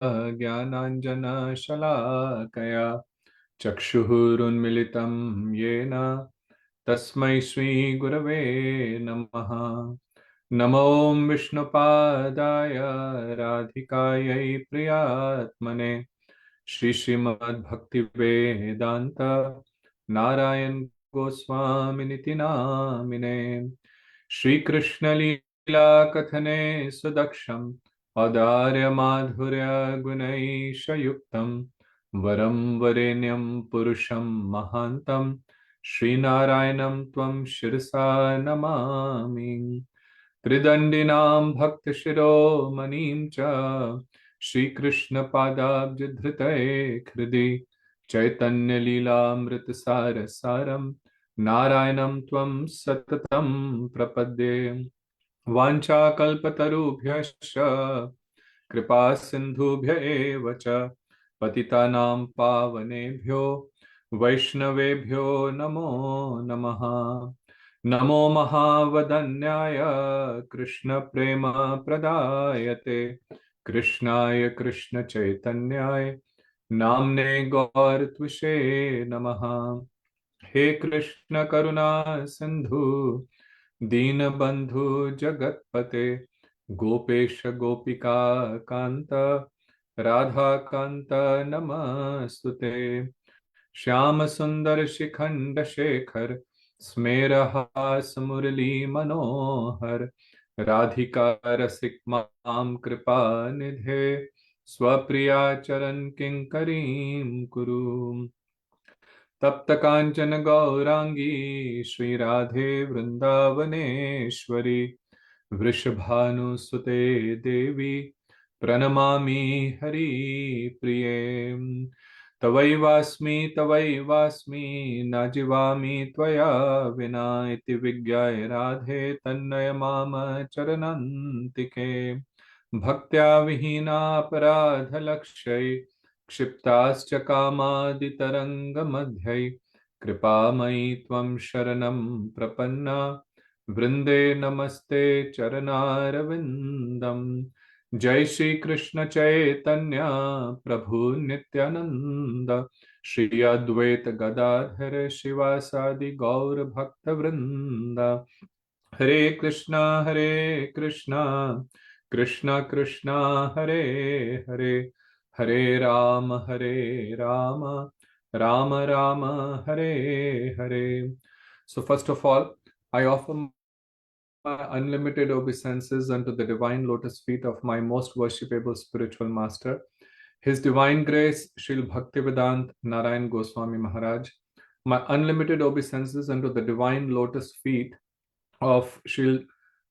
ज्ञानाञ्जनशलाकया चक्षुरुन्मिलितं येन तस्मै श्रीगुरवे नमः। नमो विष्णुपादाय राधिकायै प्रियात्मने श्रीमद्भक्तिवेदान्त नारायण गोस्वामिनिति नामिने। श्रीकृष्णलीला कथने सुदक्षं औदार्य माधुर्य गुणैशयुक्तं वरं वरेण्यं पुरुषं महान्तं श्रीनारायणं त्वं शिरसा नमामि। त्रिदण्डिनां भक्तशिरोमणिं च श्रीकृष्णपादाब्जधृतये हृदि चैतन्यलीलामृतसारसारं नारायणं त्वं सततं प्रपद्ये। वाञ्छाकल्पतरुभ्यश्च कृपा सिन्धुभ्य एव च पतितानां पावनेभ्यो वैष्णवेभ्यो नमो नमः। नमो महावदन्याय कृष्णप्रेमप्रदायते कृष्णाय कृष्णचैतन्याय नाम्ने गौरत्विषे नमः। हे कृष्ण करुणा सिंधु दीनबंधु जगतपते गोपेश गोपिका कांत राधा कांत नमस्तुते। श्याम सुंदर शिखंड शेखर स्मेरहास मुरली मनोहर राधिका रसिक मां कृपा निधे स्वप्रिया चरण किंकरीं कुरु। तप्त कांचन गौरांगी श्री राधे वृंदावनेश्वरी वृषभानुसुते देवी प्रणमामि हरिप्रिये। तवैवास्मि न जीवामि त्वया विना इति विज्ञाय राधे तन्मय माम चरणान्तिके। भक्त्या विहीनापराधलक्ष्यै क्षिप्ताश्च कामादितरङ्गमध्यै कृपामयि त्वं शरणं प्रपन्ना वृन्दे नमस्ते चरणारविन्दम्। जय श्री कृष्ण चैतन्य प्रभु नित्यानंद श्री अद्वैत गदाधर शिवासादि गौर भक्त वृंद। हरे Krishna Krishna Krishna Hare Hare Hare Ram Ram Ram Hare Hare. So first of all, I offer my unlimited obeisances unto the divine lotus feet of my most worshipable spiritual master, His Divine Grace Srila Bhaktivedanta Narayan Goswami Maharaj. My unlimited obeisances unto the divine lotus feet of Srila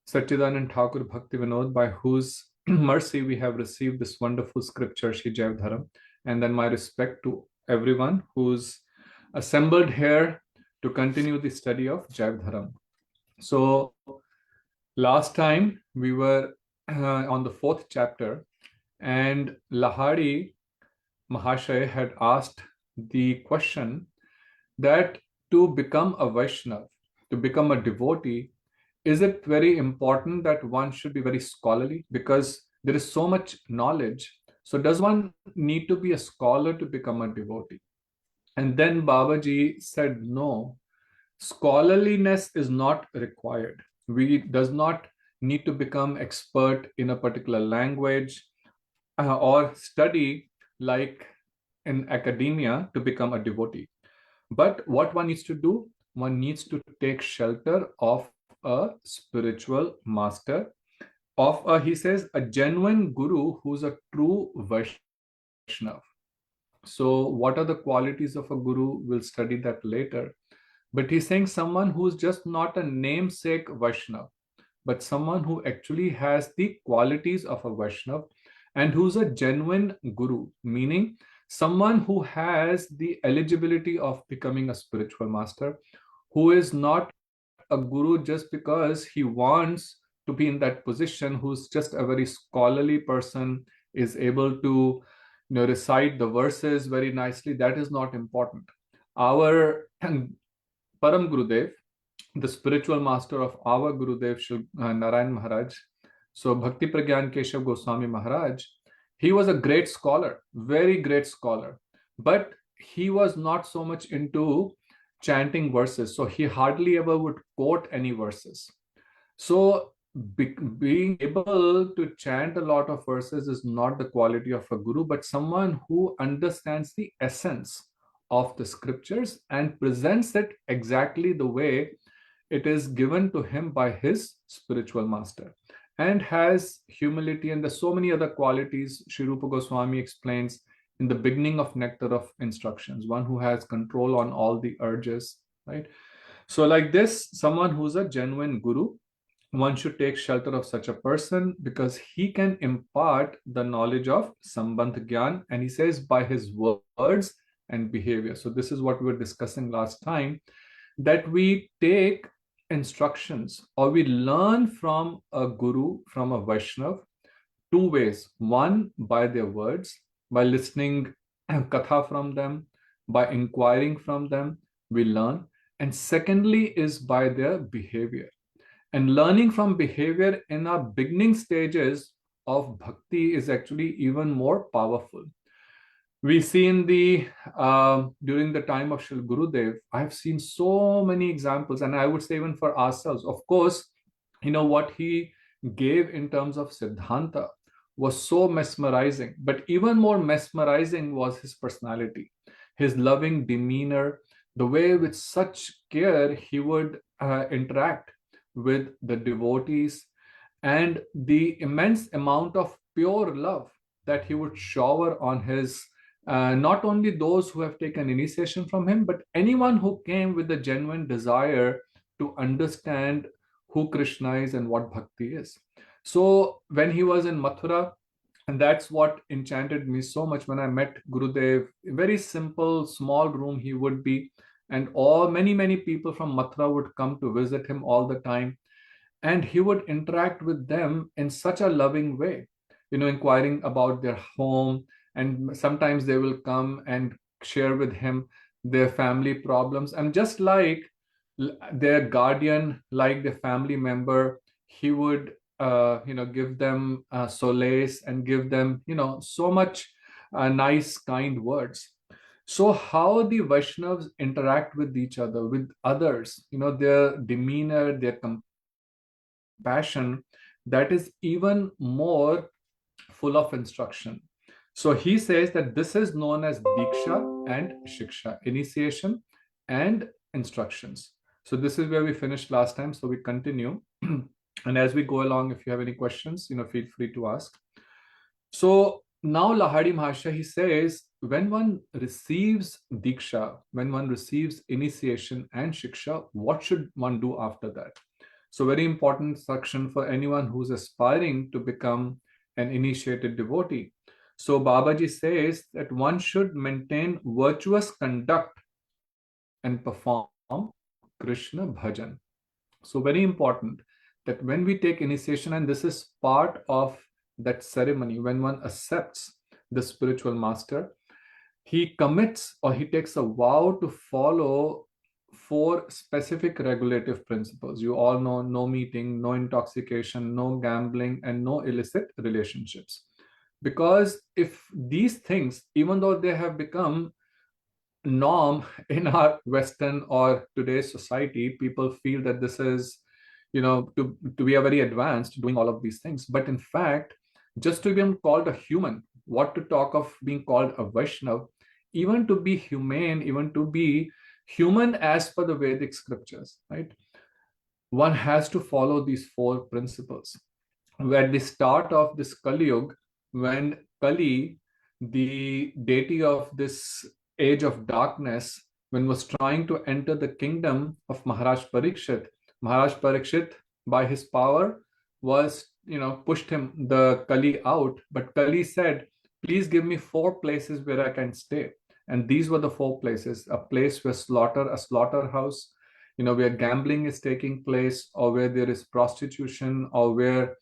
Satchidanand Thakur Bhakti Vinod, by whose mercy we have received this wonderful scripture, Shri Jaiva Dharma. And then my respect to everyone who's assembled here to continue the study of Jaiva Dharma. So, last time we were on the 4th chapter, and Lahari Mahashay had asked the question that to become a Vaishnav, to become a devotee, is it very important that one should be very scholarly? Because there is so much knowledge. So does one need to be a scholar to become a devotee? And then Babaji said, no, scholarliness is not required. We does not need to become expert in a particular language or study like in academia to become a devotee. But what one needs to do, one needs to take shelter of a spiritual master, of a, he says, a genuine guru who's a true Vaishnav. So what are the qualities of a guru? We'll study that later. But he's saying someone who's just not a namesake Vaishnav, but someone who actually has the qualities of a Vaishnav and who's a genuine guru, meaning someone who has the eligibility of becoming a spiritual master, who is not a guru just because he wants to be in that position, who's just a very scholarly person, is able to recite the verses very nicely. That is not important. Our Param Gurudev, the spiritual master of our Gurudev Narayan Maharaj, so Bhakti Pragyan Keshav Goswami Maharaj, He was a great scholar, very great scholar, but he was not so much into chanting verses. So he hardly ever would quote any verses. So being able to chant a lot of verses is not the quality of a guru, but someone who understands the essence of the scriptures and presents it exactly the way it is given to him by his spiritual master, and has humility. And there's so many other qualities Sri Rupa Goswami explains in the beginning of Nectar of Instructions, one who has control on all the urges, right? So like this, someone who's a genuine guru, one should take shelter of such a person because he can impart the knowledge of Sambandh Gyan, and he says by his words and behavior. So this is what we were discussing last time, that we take instructions or we learn from a guru, from a Vaishnav, two ways. One, by their words, by listening katha from them, by inquiring from them, we learn. And secondly, is by their behavior. And learning from behavior in our beginning stages of bhakti is actually even more powerful. We see in the during the time of Shri Gurudev, I've seen so many examples, and I would say even for ourselves. Of course, what he gave in terms of Siddhanta was so mesmerizing, but even more mesmerizing was his personality, his loving demeanor, the way with such care he would interact with the devotees, and the immense amount of pure love that he would shower on his not only those who have taken initiation from him, but anyone who came with a genuine desire to understand who Krishna is and what bhakti is. So when he was in Mathura, and that's what enchanted me so much when I met Gurudev, a very simple, small room he would be, and many people from Mathura would come to visit him all the time, and he would interact with them in such a loving way, inquiring about their home, and sometimes they will come and share with him their family problems, and just like their guardian, like their family member, he would give them solace and give them so much nice kind words. So how the Vaishnavas interact with each other, with others, their demeanor, their passion, that is even more full of instruction. So he says that this is known as Diksha and Shiksha, initiation and instructions. So this is where we finished last time. So we continue. And as we go along, if you have any questions, feel free to ask. So now Lahadi Mahasaya, he says, when one receives Diksha, when one receives initiation and Shiksha, what should one do after that? So very important section for anyone who's aspiring to become an initiated devotee. So Babaji says that one should maintain virtuous conduct and perform Krishna bhajan. So very important that when we take initiation, and this is part of that ceremony, when one accepts the spiritual master, he commits or he takes a vow to follow 4 specific regulative principles. You all know: no meeting, no intoxication, no gambling, and no illicit relationships. Because if these things, even though they have become norm in our Western or today's society, people feel that this is, to be a very advanced doing all of these things. But in fact, just to be called a human, what to talk of being called a Vaishnav, even to be humane, even to be human as per the Vedic scriptures, right? One has to follow these 4 principles. At the start of this Kali Yuga, when Kali, the deity of this age of darkness, when was trying to enter the kingdom of Maharaj Parikshit, by his power, was, pushed the Kali out. But Kali said, please give me 4 places where I can stay. And these were the 4 places: a place where a slaughterhouse, where gambling is taking place, or where there is prostitution, or where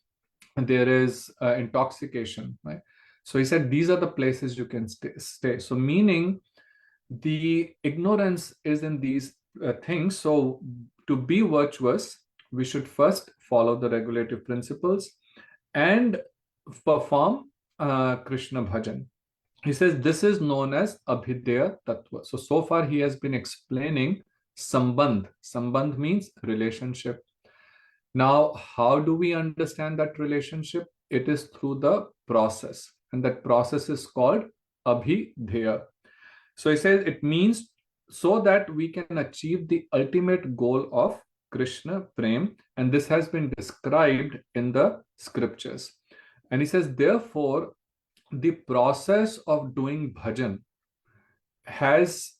there is intoxication, right? So he said, these are the places you can stay. So meaning the ignorance is in these things. So to be virtuous, we should first follow the regulative principles and perform Krishna bhajan. He says this is known as Abhidya Tattva. So far he has been explaining Sambandh. Sambandh means relationship. Now, how do we understand that relationship? It is through the process, and that process is called Abhidheya. So he says it means so that we can achieve the ultimate goal of Krishna Prem, and this has been described in the scriptures. And he says, therefore, the process of doing bhajan has,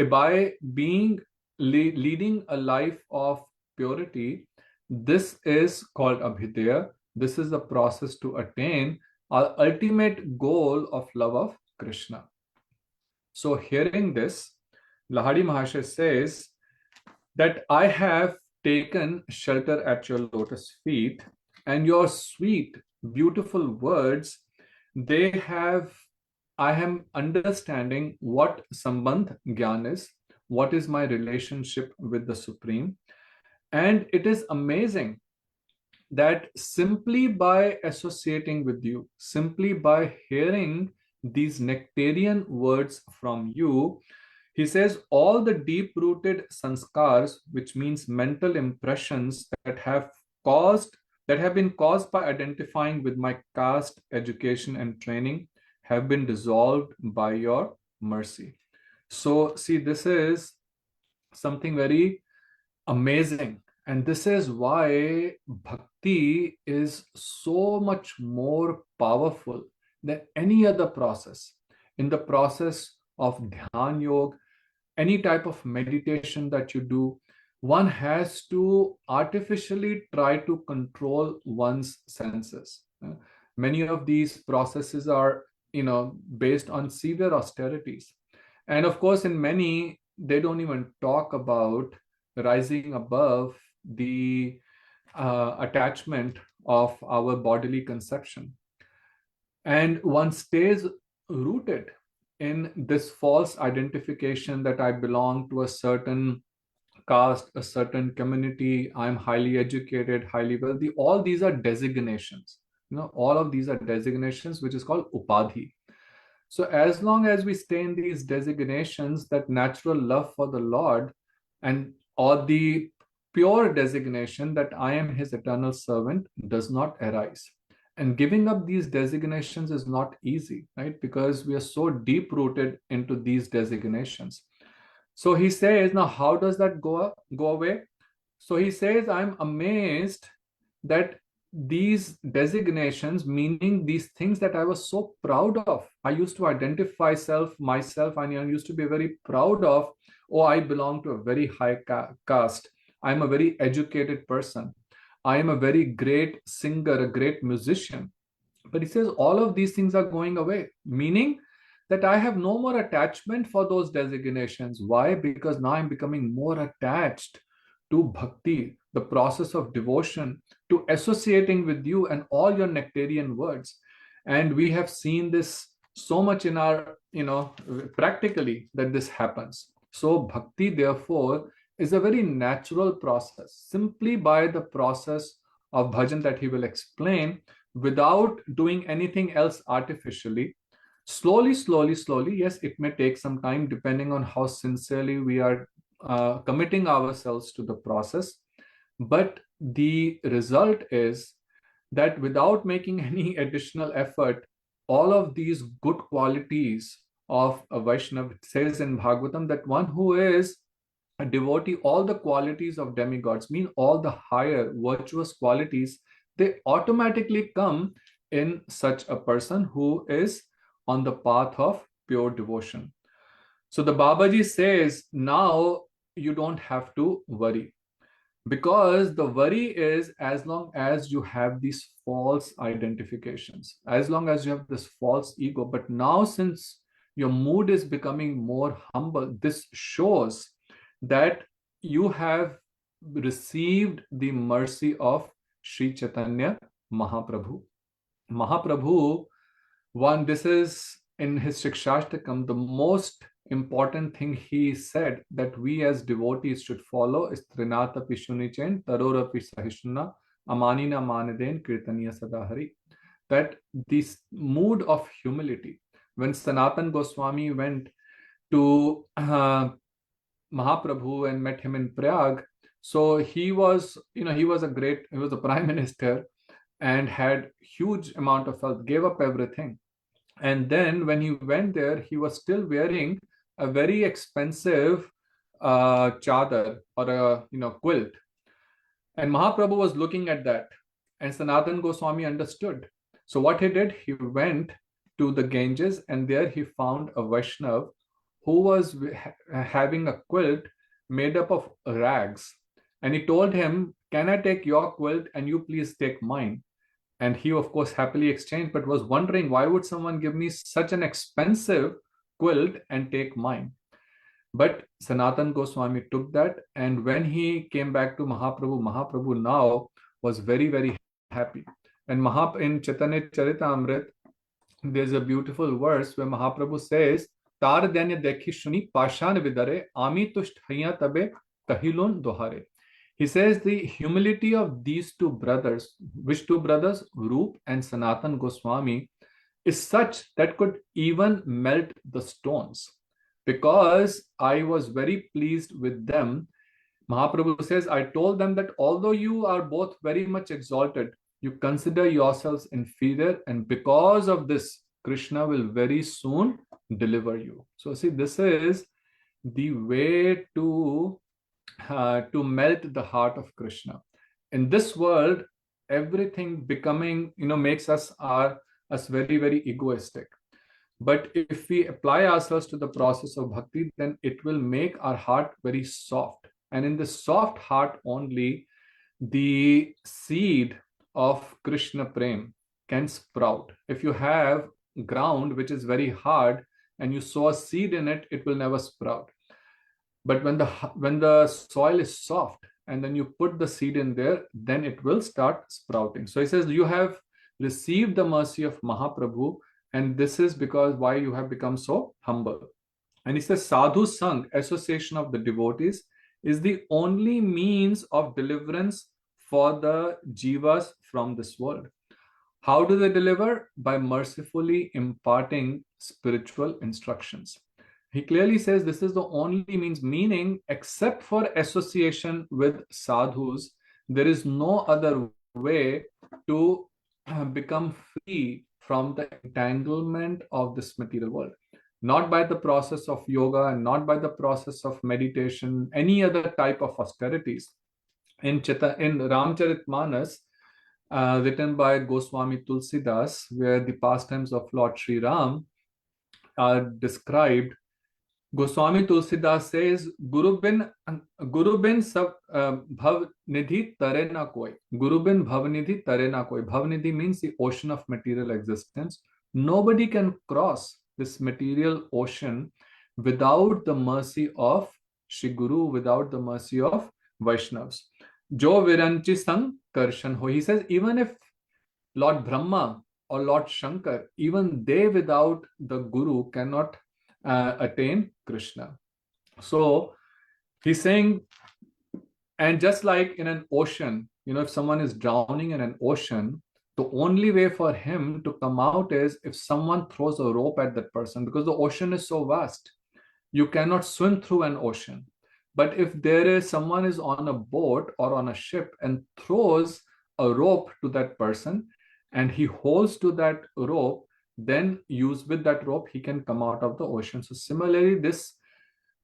by being leading a life of purity, this is called abhidaya. This is the process to attain our ultimate goal of love of Krishna. So hearing this, Lahadi Mahasaya says that I have taken shelter at your lotus feet, and your sweet, beautiful words, they have, I am understanding what Sambandh Gyan is, what is my relationship with the Supreme. And it is amazing that simply by associating with you, simply by hearing these nectarian words from you, he says all the deep-rooted sanskars, which means mental impressions that have been caused by identifying with my caste, education, and training, have been dissolved by your mercy. So, see, this is something very amazing. And this is why bhakti is so much more powerful than any other process. In the process of dhyan yoga, any type of meditation that you do, one has to artificially try to control one's senses. Many of these processes are, based on severe austerities. And of course, in many, they don't even talk about rising above the attachment of our bodily conception. And one stays rooted in this false identification that I belong to a certain caste, a certain community, I'm highly educated, highly wealthy. All these are designations. All of these are designations, which is called upadhi. So as long as we stay in these designations, that natural love for the Lord and or the pure designation that I am his eternal servant does not arise. And giving up these designations is not easy, right? Because we are so deep rooted into these designations. So he says, now how does that go away? So he says, I'm amazed that these designations, meaning these things that I was so proud of, I used to identify myself, and I used to be very proud of, oh, I belong to a very high caste. I'm a very educated person. I am a very great singer, a great musician. But he says all of these things are going away, meaning that I have no more attachment for those designations. Why? Because now I'm becoming more attached to bhakti, the process of devotion, to associating with you and all your nectarian words. And we have seen this so much in our, practically, that this happens. So bhakti, therefore, is a very natural process, simply by the process of bhajan that he will explain, without doing anything else artificially. Slowly, slowly, slowly, yes, it may take some time depending on how sincerely we are committing ourselves to the process. But the result is that without making any additional effort, all of these good qualities of a Vaishnava, it says in Bhagavatam that one who is a devotee, all the qualities of demigods, mean all the higher virtuous qualities, they automatically come in such a person who is on the path of pure devotion. So the Babaji says, now you don't have to worry, because the worry is as long as you have these false identifications, as long as you have this false ego. But now, since your mood is becoming more humble, this shows that you have received the mercy of Sri Chaitanya Mahaprabhu. Mahaprabhu, this is in his Shikshashtakam, the most important thing he said that we as devotees should follow is Trinata Pishunichen, Tarorapi Sahishna, Amanina Maneden, Kirtaniya Sadahari. that this mood of humility, when Sanatan Goswami went to Mahaprabhu and met him in Prayag, so he was, he was a prime minister and had huge amount of wealth, gave up everything. And then when he went there, he was still wearing a very expensive chadar, or a quilt. And Mahaprabhu was looking at that, and Sanatan Goswami understood. So what he did, he went to the Ganges, and there he found a Vaishnav who was having a quilt made up of rags. And he told him, "Can I take your quilt and you please take mine?" And he, of course, happily exchanged, but was wondering, why would someone give me such an expensive quilt and take mine? But Sanatan Goswami took that, and when he came back to Mahaprabhu, Mahaprabhu now was very, very happy. And in Chaitanya Charitamrita, there's a beautiful verse where Mahaprabhu says, Tar danya dekhi shuni pashan vidare, ami tusht haiya tabe kahilon dohare. He says the humility of these two brothers, which two brothers, Roop and Sanatan Goswami, is such that could even melt the stones. Because I was very pleased with them, Mahaprabhu says, I told them that although you are both very much exalted, you consider yourselves inferior, and because of this, Krishna will very soon deliver you. So see, this is the way to melt the heart of Krishna. In this world, everything becoming, makes us very, very egoistic. But if we apply ourselves to the process of bhakti, then it will make our heart very soft. And in the soft heart only, the seed of Krishna Prem can sprout. If you have ground which is very hard and you sow a seed in it, it will never sprout. But when the soil is soft and then you put the seed in there, then it will start sprouting. So he says, you have received the mercy of Mahaprabhu, and this is because why you have become so humble. And he says, Sadhu Sangh, association of the devotees, is the only means of deliverance for the jivas from this world. How do they deliver? By mercifully imparting spiritual instructions. He clearly says this is the only means, meaning except for association with sadhus, there is no other way to become free from the entanglement of this material world. Not by the process of yoga and not by the process of meditation, any other type of austerities. In Ramcharitmanas, written by Goswami Tulsidas, where the pastimes of Lord Sri Ram are described, Goswami Tulsidas says, Guru bin sab bhav nidhi tare na koi. Guru bin bhav nidhi tare na koi. Bhav nidhi means the ocean of material existence. Nobody can cross this material ocean without the mercy of Shri Guru, without the mercy of Vaishnavas. Jo viranchi sang karshan ho. He says, even if Lord Brahma or Lord Shankar, even they without the Guru cannot attain Krishna. So he's saying, and just like in an ocean, if someone is drowning in an ocean, the only way for him to come out is if someone throws a rope at that person, because the ocean is so vast. You cannot swim through an ocean. But if someone is on a boat or on a ship and throws a rope to that person and he holds to that rope, then with that rope, he can come out of the ocean. So similarly, this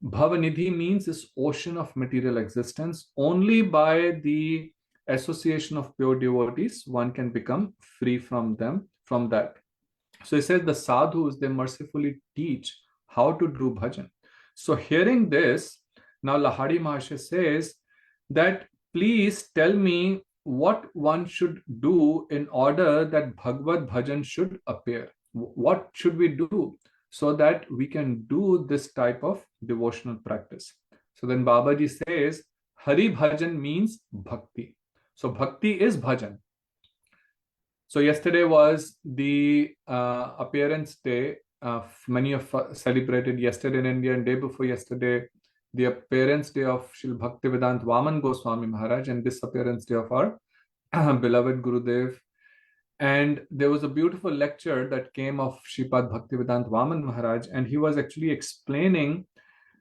Bhavanidhi means this ocean of material existence. Only by the association of pure devotees, one can become free from that. So he says the sadhus, they mercifully teach how to do bhajan. So hearing this, now Lahari Mahasaya says that please tell me what one should do in order that Bhagavad Bhajan should appear. What should we do so that we can do this type of devotional practice? So then Babaji says, Hari Bhajan means bhakti. So bhakti is bhajan. So yesterday was the appearance day. Many of us celebrated yesterday in India, and day before yesterday, the appearance day of Srila Bhaktivedanta Vaman Goswami Maharaj, and this appearance day of our beloved Gurudev And there was a beautiful lecture that came of Shripad Bhaktivedanta Vaman Maharaj, and he was actually explaining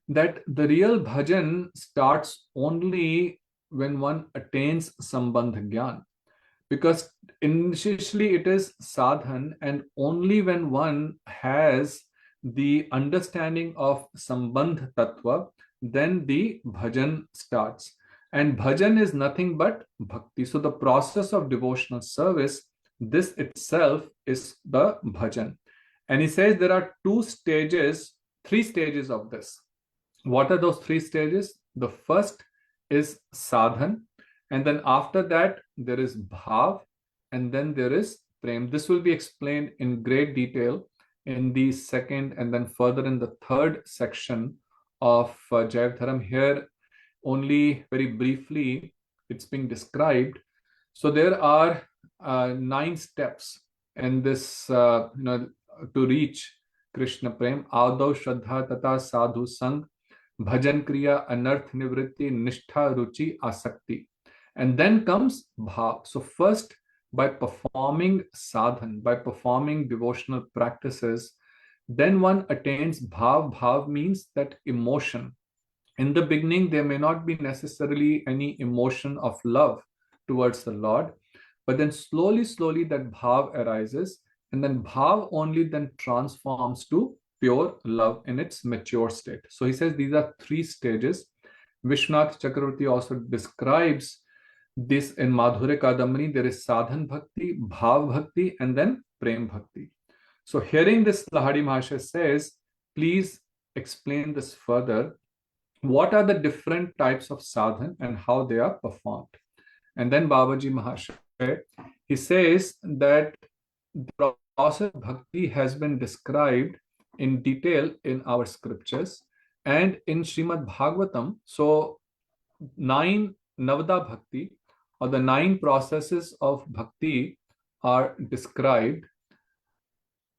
that the real bhajan starts only when one attains sambandha gyan, because initially it is sadhan, and only when one has the understanding of sambandh tattva, then the bhajan starts. And bhajan is nothing but bhakti. So the process of devotional service, this itself is the bhajan. And he says there are three stages of this. What are those three stages? The first is sadhan, and then after that there is bhav, and then there is prem. This will be explained in great detail in the second and then further in the third section of Jaiva Dharma. Here only very briefly it's being described. So there are 9 steps in this, to reach Krishna Prem. Adav Shraddha Tata Sadhu Sang, Bhajan Kriya, Anarth Nivritti, Nishtha Ruchi, Asakti. And then comes Bhav. So first, by performing sadhan, by performing devotional practices, then one attains Bhav. Bhav means that emotion. In the beginning, there may not be necessarily any emotion of love towards the Lord, but then slowly, slowly that Bhav arises, and then Bhav only then transforms to pure love in its mature state. So he says these are 3 stages. Vishwanath Chakravarti also describes this in Madhurya Kadambini. There is sadhan bhakti, bhav bhakti, and then prem bhakti. So hearing this, Lahadi Mahasaya says, please explain this further. What are the different types of sadhan and how they are performed? And then Babaji Mahasaya, he says that the process of bhakti has been described in detail in our scriptures and in Srimad Bhagavatam. So 9 Navada Bhakti, or the 9 processes of bhakti, are described,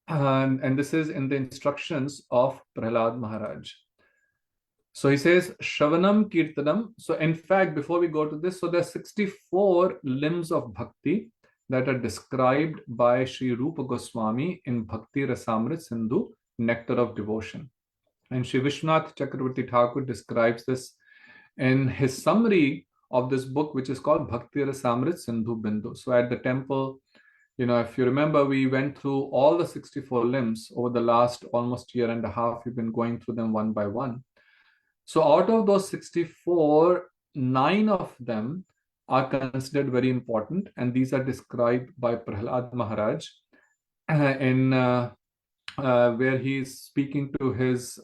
and this is in the instructions of Prahlad Maharaj. So he says Shravanam Kirtanam. So in fact, before we go to this, so there are 64 limbs of bhakti that are described by Sri Rupa Goswami in Bhakti Rasamrit Sindhu, Nectar of Devotion. And Sri Vishwanath Chakravarti Thakur describes this in his summary of this book, which is called Bhakti Rasamrit Sindhu Bindu. So at the temple, if you remember, we went through all the 64 limbs over the last almost year and a half. We've been going through them one by one. So out of those 64, 9 of them are considered very important, and these are described by Prahlad Maharaj in where he is speaking to his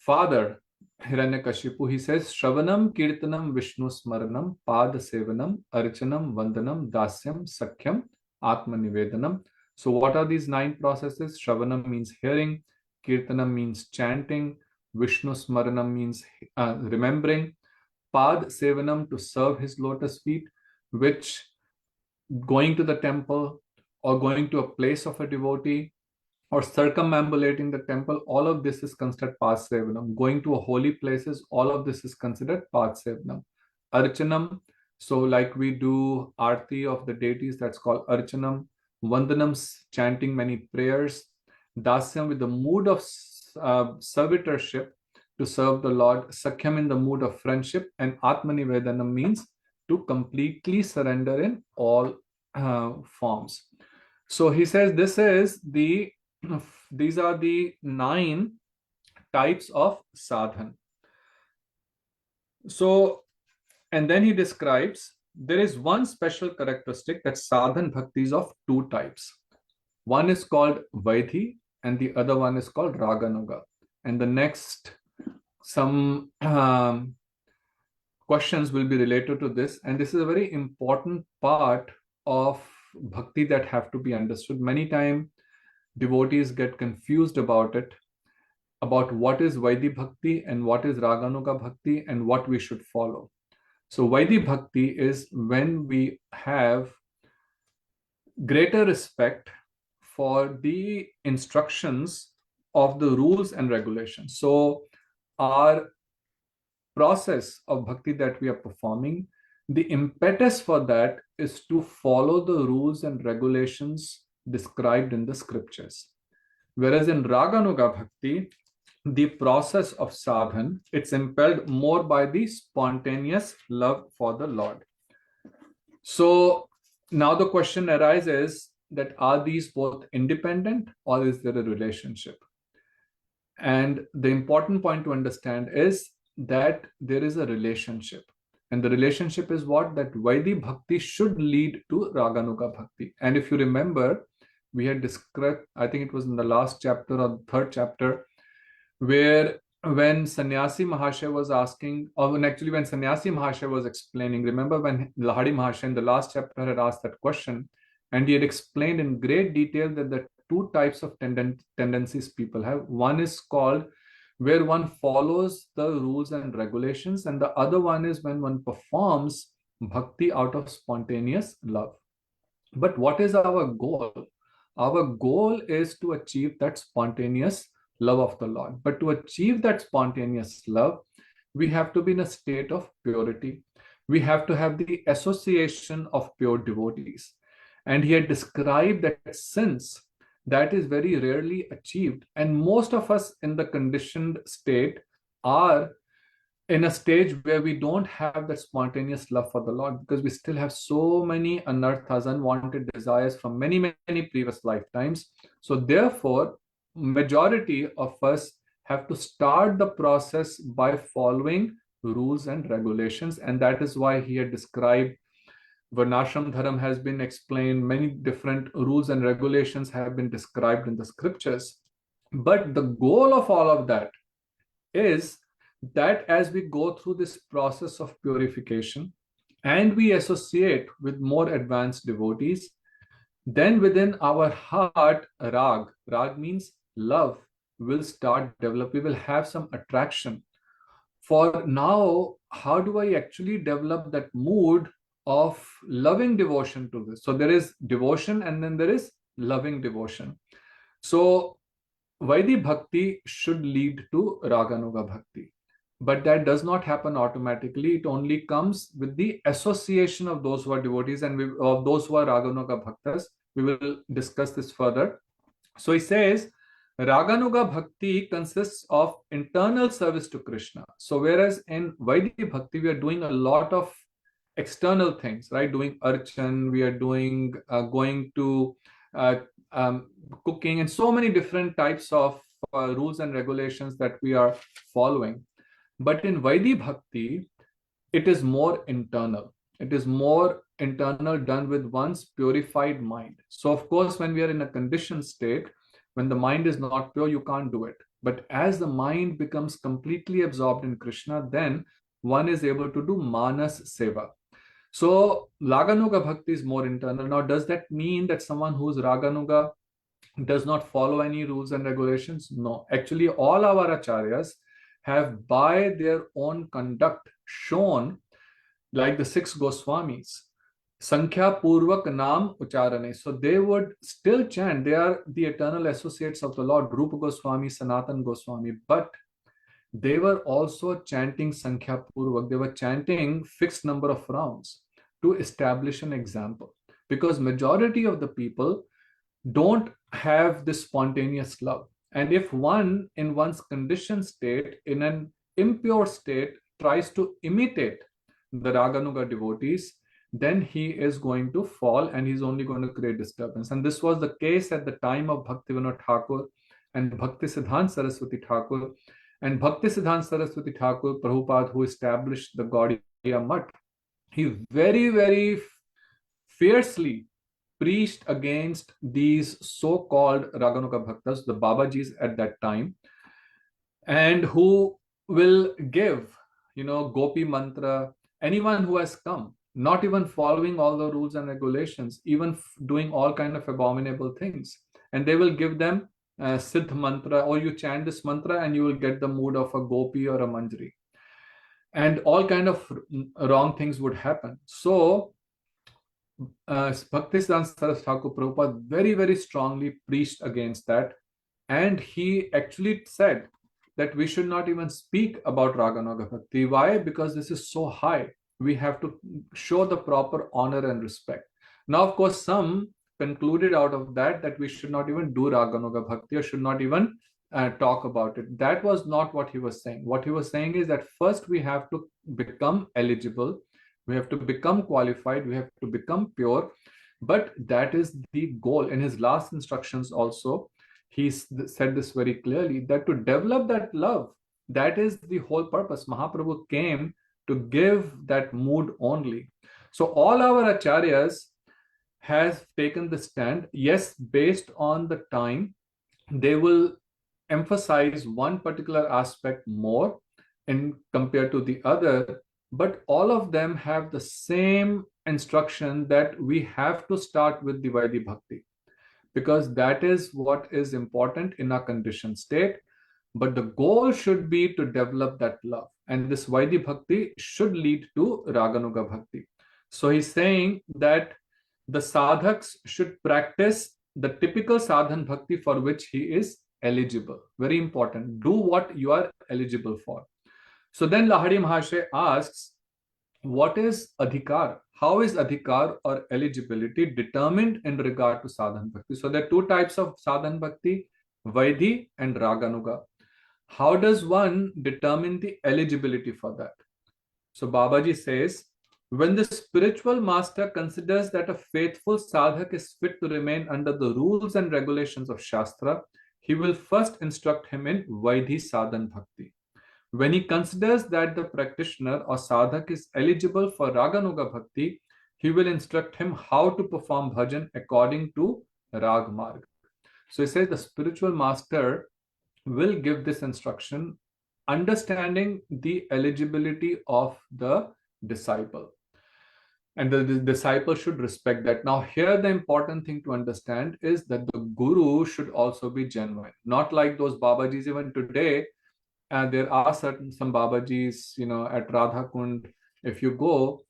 father Hiranyakashipu. He says, Shravanam, Kirtanam, Vishnu Smaranam, Pada Sevanam, Archanam, Vandanam, Dasyam, Sakhyam, Atma Nivedanam. So what are these 9 processes? Shravanam means hearing, Kirtanam means chanting, Vishnu Smaranam means remembering, Pad Sevanam to serve his lotus feet, which going to the temple or going to a place of a devotee or circumambulating the temple, all of this is considered Pad Sevanam. Going to a holy places, all of this is considered Pad Sevanam. Archanam, so like we do Aarti of the deities, that's called Archanam. Vandanam, chanting many prayers. Dasyam, with the mood of servitorship to serve the Lord. Sakhyam, in the mood of friendship. And Atmanivedanam means to completely surrender in all forms. So he says these are the 9 types of sadhan. So, and then he describes there is one special characteristic that sadhan bhakti is of 2 types. One is called Vaidhi and the other one is called Raganuga. And the next, some questions will be related to this. And this is a very important part of bhakti that have to be understood. Many times devotees get confused about it, about what is Vaidhi Bhakti and what is Raganuga Bhakti and what we should follow. So Vaidhi Bhakti is when we have greater respect for the instructions of the rules and regulations. So our process of bhakti that we are performing, the impetus for that is to follow the rules and regulations described in the scriptures. Whereas in Raganuga Bhakti, the process of sadhan, it's impelled more by the spontaneous love for the Lord. So now the question arises that are these both independent or is there a relationship? And the important point to understand is that there is a relationship. And the relationship is what? That Vaidhi Bhakti should lead to Raganuga Bhakti. And if you remember, we had described, I think it was in the last chapter or the third chapter, where when Sannyasi Mahasaya was asking, or when Sannyasi Mahasaya was explaining, remember when Lahadi Mahasaya in the last chapter had asked that question, and he had explained in great detail that the two types of tendencies people have. One is called where one follows the rules and regulations, and the other one is when one performs bhakti out of spontaneous love. But what is our goal? Our goal is to achieve that spontaneous love of the Lord. But to achieve that spontaneous love, we have to be in a state of purity. We have to have the association of pure devotees. And he had described that since that is very rarely achieved, and most of us in the conditioned state are in a stage where we don't have that spontaneous love for the Lord because we still have so many anarthas, unwanted desires from many, many previous lifetimes. So therefore, majority of us have to start the process by following rules and regulations. And that is why he had described Varnashram Dharam has been explained, many different rules and regulations have been described in the scriptures. But the goal of all of that is that as we go through this process of purification and we associate with more advanced devotees, then within our heart, rag means love, will start develop. We will have some attraction. For now, how do I actually develop that mood of loving devotion to this? So there is devotion and then there is loving devotion. So Vaidhi Bhakti should lead to Raganuga Bhakti. But that does not happen automatically. It only comes with the association of those who are devotees and of those who are Raganuga Bhaktas. We will discuss this further. So he says, Raganuga Bhakti consists of internal service to Krishna. So whereas in Vaidhi Bhakti, we are doing a lot of external things, right? Doing archan, we are doing going to cooking, and so many different types of rules and regulations that we are following. But in Vaidhi Bhakti, it is more internal. It is more internal, done with one's purified mind. So of course, when we are in a conditioned state, when the mind is not pure, you can't do it. But as the mind becomes completely absorbed in Krishna, then one is able to do manas seva. So Raganuga Bhakti is more internal. Now, does that mean that someone who's Raganuga does not follow any rules and regulations? No. Actually, all our acharyas have by their own conduct shown, like the six Goswamis, Sankhya Purvak Nam Ucharane. So they would still chant. They are the eternal associates of the Lord, Rupa Goswami, Sanatan Goswami. But they were also chanting Sankhya Purvak. They were chanting fixed number of rounds to establish an example. Because majority of the people don't have this spontaneous love. And if one in one's conditioned state, in an impure state, tries to imitate the Raganuga devotees, then he is going to fall and he's only going to create disturbance. And this was the case at the time of Bhaktivinoda Thakur and Bhakti Siddhanta Saraswati Thakur. And Bhakti Siddhanta Saraswati Thakur, Prabhupada, who established the Gaudiya Mutt, he very, very fiercely preached against these so-called Raganuga Bhaktas, the Babajis at that time, and who will give, Gopi Mantra, anyone who has come, not even following all the rules and regulations, even doing all kind of abominable things. And they will give them Siddh Mantra, or you chant this mantra and you will get the mood of a Gopi or a Manjari. And all kind of wrong things would happen. So Bhaktisiddhanta Saraswati Thakur Prabhupada very, very strongly preached against that. And he actually said that we should not even speak about Raganuga Bhakti. Why? Because this is so high. we have to show the proper honor and respect. Now, of course, some concluded out of that we should not even do Raganuga Bhakti or should not even talk about it. That was not what he was saying. What he was saying is that first we have to become eligible, we have to become qualified, we have to become pure. But that is the goal. In his last instructions also, he said this very clearly, that to develop that love, that is the whole purpose. Mahaprabhu came to give that mood only. So all our acharyas has taken the stand. Yes, based on the time, they will emphasize one particular aspect more in compared to the other, but all of them have the same instruction that we have to start with the Vaidhi Bhakti, because that is what is important in our conditioned state. But the goal should be to develop that love, and this Vaidhi Bhakti should lead to Raganuga Bhakti. So he's saying that the sadhaks should practice the typical sadhan bhakti for which he is eligible. Very important. Do what you are eligible for. So then Lahari Mahashay asks, what is adhikar? How is adhikar or eligibility determined in regard to sadhan bhakti? So there are two types of sadhan bhakti, Vaidhi and Raganuga. How does one determine the eligibility for that? So Babaji says, when the spiritual master considers that a faithful sadhak is fit to remain under the rules and regulations of Shastra, he will first instruct him in Vaidhi Sadhan Bhakti. When he considers that the practitioner or sadhak is eligible for Raganuga Bhakti, he will instruct him how to perform bhajan according to Rag Marg. So he says the spiritual master will give this instruction, understanding the eligibility of the disciple. And the disciple should respect that. Now, here the important thing to understand is that the guru should also be genuine, not like those Babajis even today. And there are some Babajis, at Radha Kund, if you go,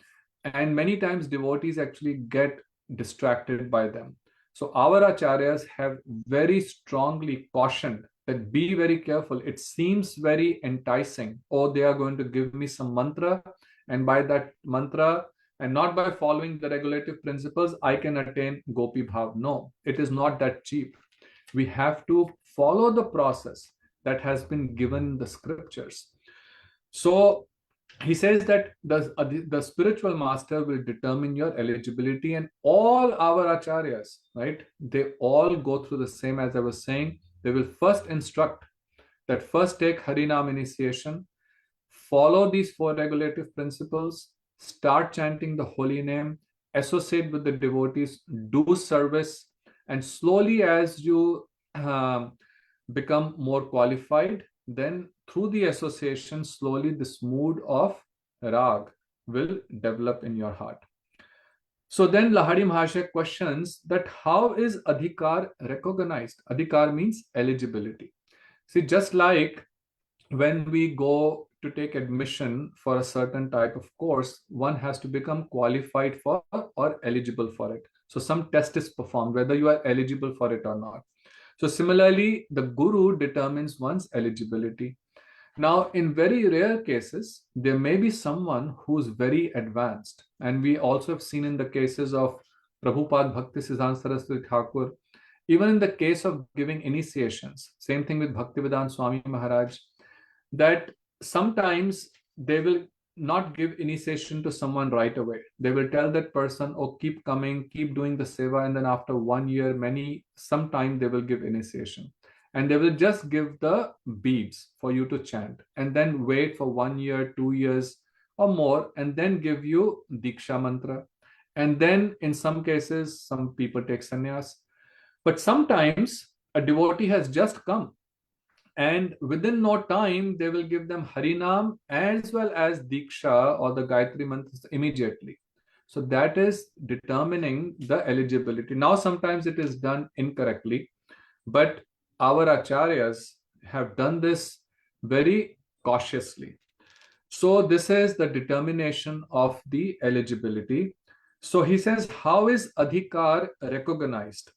and many times devotees actually get distracted by them. So our acharyas have very strongly cautioned that be very careful. It seems very enticing. Oh, they are going to give me some mantra, and by that mantra, and not by following the regulative principles, I can attain Gopi Bhav. No, it is not that cheap. We have to follow the process that has been given in the scriptures. So he says that the spiritual master will determine your eligibility, and all our acharyas, right? They all go through the same, as I was saying. They will first instruct that first take Harinam initiation, follow these four regulative principles, start chanting the holy name, associate with the devotees, do service, and slowly as you become more qualified, then through the association, slowly this mood of rag will develop in your heart. So then Lahari Mahasaya questions that how is adhikar recognized? Adhikar means eligibility. See, just like when we go to take admission for a certain type of course, one has to become qualified for or eligible for it. So some test is performed whether you are eligible for it or not. So similarly, the guru determines one's eligibility. Now, in very rare cases, there may be someone who's very advanced. And we also have seen in the cases of Prabhupada Bhaktisiddhanta Saraswati Thakur, even in the case of giving initiations, same thing with Bhaktivedanta Swami Maharaj, that sometimes they will not give initiation to someone right away. They will tell that person, oh, keep coming, keep doing the seva, and then after 1 year, sometime they will give initiation. And they will just give the beads for you to chant, and then wait for 1 year, 2 years or more, and then give you Diksha mantra. And then in some cases, some people take sannyas. But sometimes a devotee has just come, and within no time, they will give them Harinam as well as Diksha or the Gayatri mantras immediately. So that is determining the eligibility. Now, sometimes it is done incorrectly, but our acharyas have done this very cautiously. So this is the determination of the eligibility. So he says, how is adhikar recognized?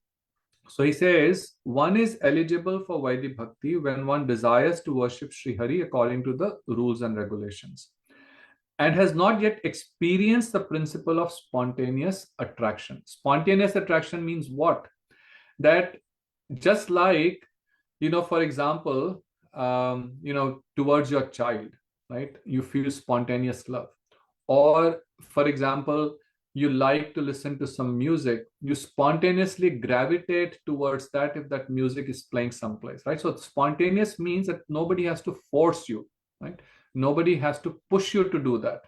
So he says, one is eligible for Vaidhi Bhakti when one desires to worship Sri Hari according to the rules and regulations. and has not yet experienced the principle of spontaneous attraction. Spontaneous attraction means what? That just like, for example, towards your child, right? You feel spontaneous love. Or, for example, you like to listen to some music, you spontaneously gravitate towards that if that music is playing someplace, right? So spontaneous means that nobody has to force you, right? Nobody has to push you to do that.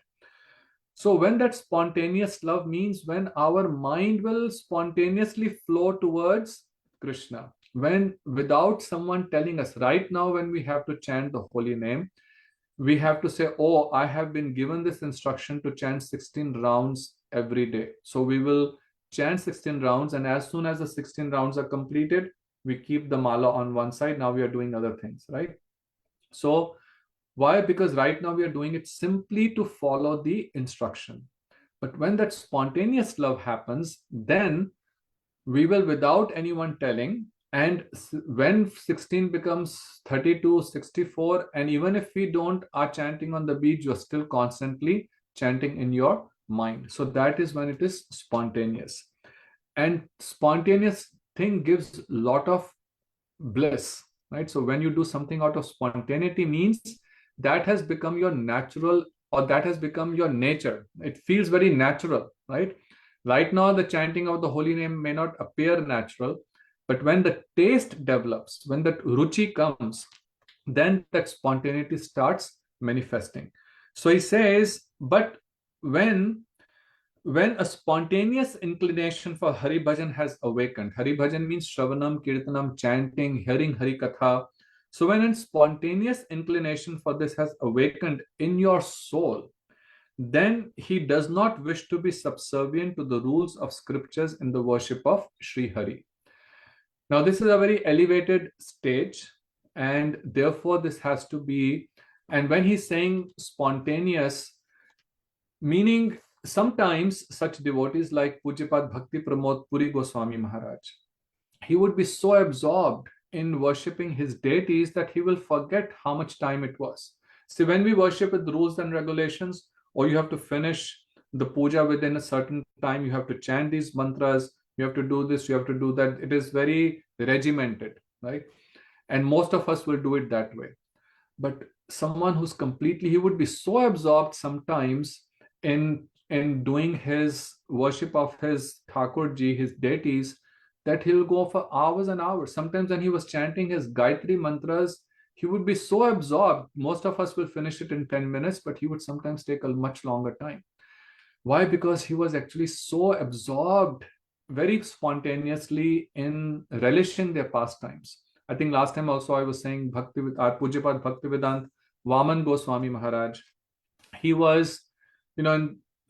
So when that spontaneous love means when our mind will spontaneously flow towards Krishna, when without someone telling us, right now when we have to chant the holy name, we have to say, oh, I have been given this instruction to chant 16 rounds every day. So we will chant 16 rounds, and as soon as the 16 rounds are completed, we keep the mala on one side. Now we are doing other things, right? So why? Because right now we are doing it simply to follow the instruction. But when that spontaneous love happens, then we will, without anyone telling, and when 16 becomes 32, 64, and even if we don't are chanting on the beach, you're still constantly chanting in your mind. So that is when it is spontaneous. And spontaneous thing gives a lot of bliss, right? So when you do something out of spontaneity means that has become your natural, or that has become your nature. It feels very natural, right? Right now the chanting of the holy name may not appear natural, but when the taste develops, when that ruchi comes, then that spontaneity starts manifesting. So he says, but when when a spontaneous inclination for Hari Bhajan has awakened, Hari Bhajan means Shravanam, Kirtanam, chanting, hearing Hari Katha. So when a spontaneous inclination for this has awakened in your soul, then he does not wish to be subservient to the rules of scriptures in the worship of Sri Hari. Now, this is a very elevated stage, and therefore this has to be, and when he's saying spontaneous, meaning sometimes such devotees like Pujyapat Bhakti Pramod Puri Goswami Maharaj, he would be so absorbed in worshipping his deities that he will forget how much time it was. See, when we worship with rules and regulations, or you have to finish the puja within a certain time, you have to chant these mantras, you have to do this, you have to do that. It is very regimented, right? And most of us will do it that way. But someone who's completely, he would be so absorbed sometimes in doing his worship of his Thakurji, his deities, that he'll go for hours and hours. Sometimes when he was chanting his Gayatri mantras, he would be so absorbed. Most of us will finish it in 10 minutes, but he would sometimes take a much longer time. Why? Because he was actually so absorbed very spontaneously in relishing their pastimes. I think last time also I was saying Bhakti with our Pujyapat Bhaktivedant Vaman Goswami Maharaj. He was,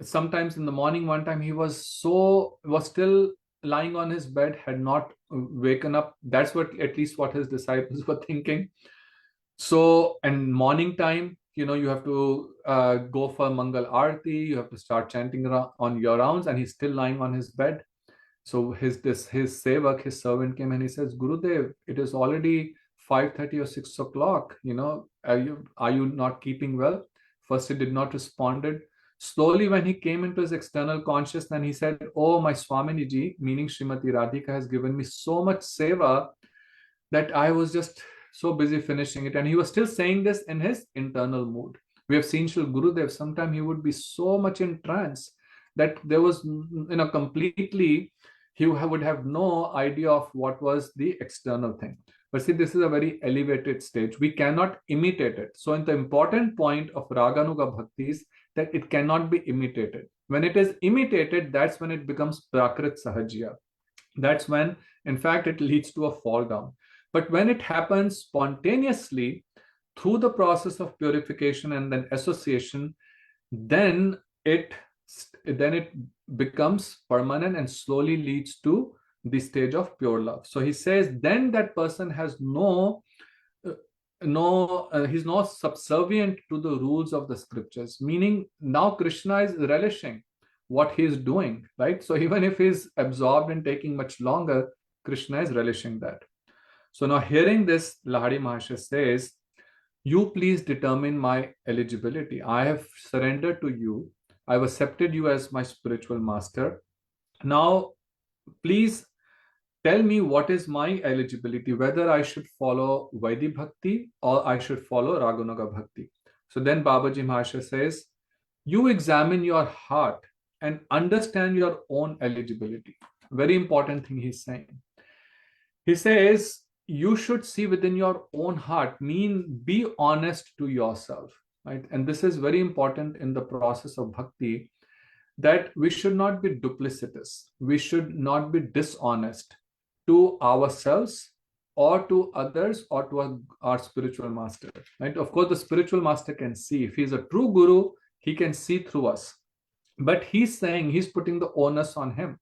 sometimes in the morning, one time he was still lying on his bed, had not waken up. That's what, at least what his disciples were thinking. So, and morning time, you have to go for Mangal Arti, you have to start chanting on your rounds, and he's still lying on his bed. So his sevak, his servant came and he says, Gurudev, it is already 5:30 or 6 o'clock. Are you not keeping well? First he did not responded. Slowly, when he came into his external consciousness, he said, oh, my Swamini ji, meaning Srimati Radhika, has given me so much seva that I was just so busy finishing it. And he was still saying this in his internal mood. We have seen Shri Gurudev, sometimes he would be so much in trance that there was, completely, he would have no idea of what was the external thing. But see, this is a very elevated stage. We cannot imitate it. So, the important point of Raganuga Bhakti is that it cannot be imitated. When it is imitated, that's when it becomes Prakrit Sahajya. That's when, in fact, it leads to a fall down. But when it happens spontaneously through the process of purification and then association, then it becomes permanent and slowly leads to the stage of pure love. So he says, then that person has he's not subservient to the rules of the scriptures, meaning now Krishna is relishing what he's doing, right? So even if he's absorbed and taking much longer, Krishna is relishing that. So now hearing this, Lahari Mahasaya says, You please determine my eligibility. I have surrendered to you. I've accepted you as my spiritual master. Now, please tell me what is my eligibility, whether I should follow Vaidhi Bhakti or I should follow Raganuga Bhakti. So then Babaji Maharaj says, you examine your heart and understand your own eligibility. Very important thing he's saying. He says, you should see within your own heart, mean be honest to yourself, right? And this is very important in the process of bhakti, that we should not be duplicitous. We should not be dishonest to ourselves or to others or to our spiritual master, right? Of course, the spiritual master can see. If he's a true guru, he can see through us. But he's saying, he's putting the onus on him,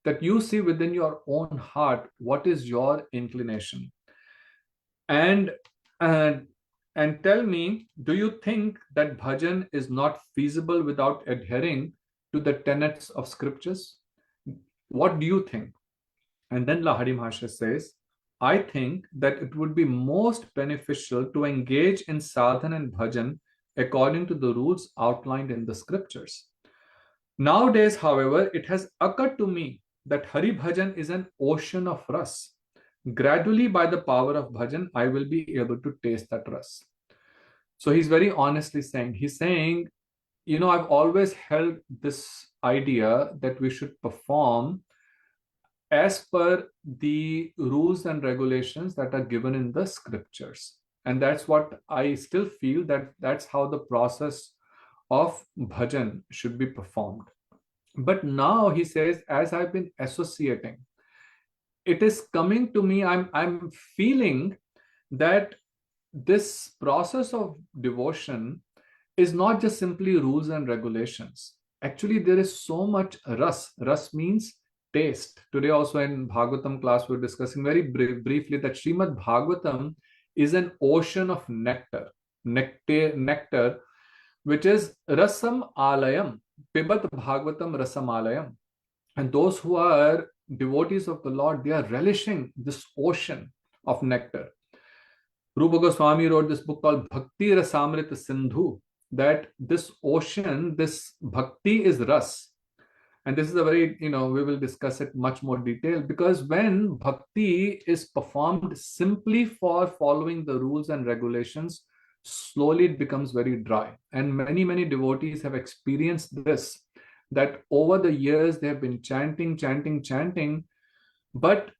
that you see within your own heart what is your inclination, and and and tell me, do you think that bhajan is not feasible without adhering to the tenets of scriptures? What do you think? And then Lahari Maharaj says, I think that it would be most beneficial to engage in sadhana and bhajan according to the rules outlined in the scriptures. Nowadays, however, it has occurred to me that Hari Bhajan is an ocean of ras. Gradually, by the power of bhajan, I will be able to taste that ras. So he's very honestly saying, I've always held this idea that we should perform as per the rules and regulations that are given in the scriptures. And that's what I still feel, that that's how the process of bhajan should be performed. But now he says, as I've been associating, it is coming to me, I'm feeling that this process of devotion is not just simply rules and regulations. Actually, there is so much ras. Ras means taste. Today, also in Bhagavatam class, we're discussing very briefly that Srimad Bhagavatam is an ocean of nectar, which is rasam alayam. Pibat Bhagavatam rasam alayam. And those who are devotees of the Lord, they are relishing this ocean of nectar. Rupa Goswami wrote this book called Bhakti Rasamrita Sindhu, that this ocean, this bhakti is ras. And this is a very, we will discuss it much more detail, because when bhakti is performed simply for following the rules and regulations, slowly it becomes very dry. And many, many devotees have experienced this, that over the years they have been chanting, but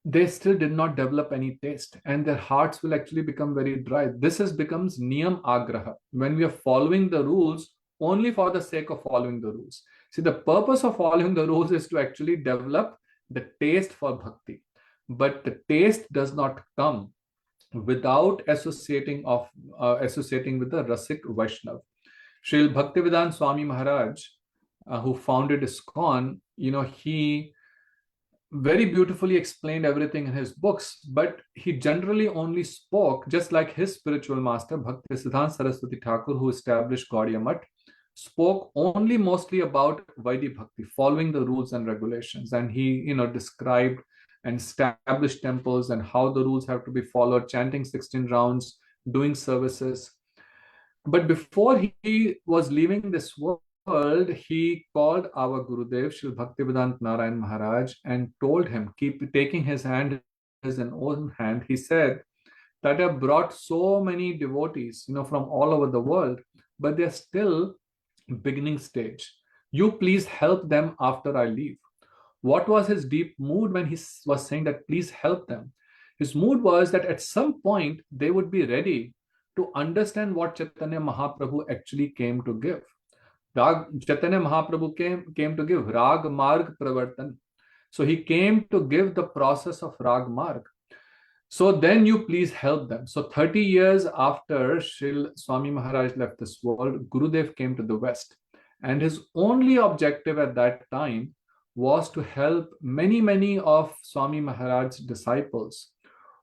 they still did not develop any taste, and their hearts will actually become very dry. This becomes niyam agraha, when we are following the rules only for the sake of following the rules. See, the purpose of following the rules is to actually develop the taste for bhakti, but the taste does not come without associating with the Rasik Vaishnav. Srila Bhaktivedanta Swami Maharaj, who founded ISKCON, he very beautifully explained everything in his books, but he generally only spoke, just like his spiritual master, Bhaktisiddhanta Saraswati Thakur, who established Gaudiya Math, spoke only mostly about Vaidhi Bhakti, following the rules and regulations. And he, described and established temples and how the rules have to be followed, chanting 16 rounds, doing services. But before he was leaving this world, he called our Gurudev, Srila Bhaktivedanta Narayan Maharaj, and told him, keep taking his hand as an own hand. He said that I have brought so many devotees, from all over the world, but they're still beginning stage. You please help them after I leave. What was his deep mood when he was saying that please help them? His mood was that at some point they would be ready to understand what Chaitanya Mahaprabhu actually came to give. Chaitanya Mahaprabhu came to give Rag Marg Pravartan. So he came to give the process of Rag Marg. So then you please help them. So 30 years after Srila Swami Maharaj left this world, Gurudev came to the West. And his only objective at that time was to help many, many of Swami Maharaj's disciples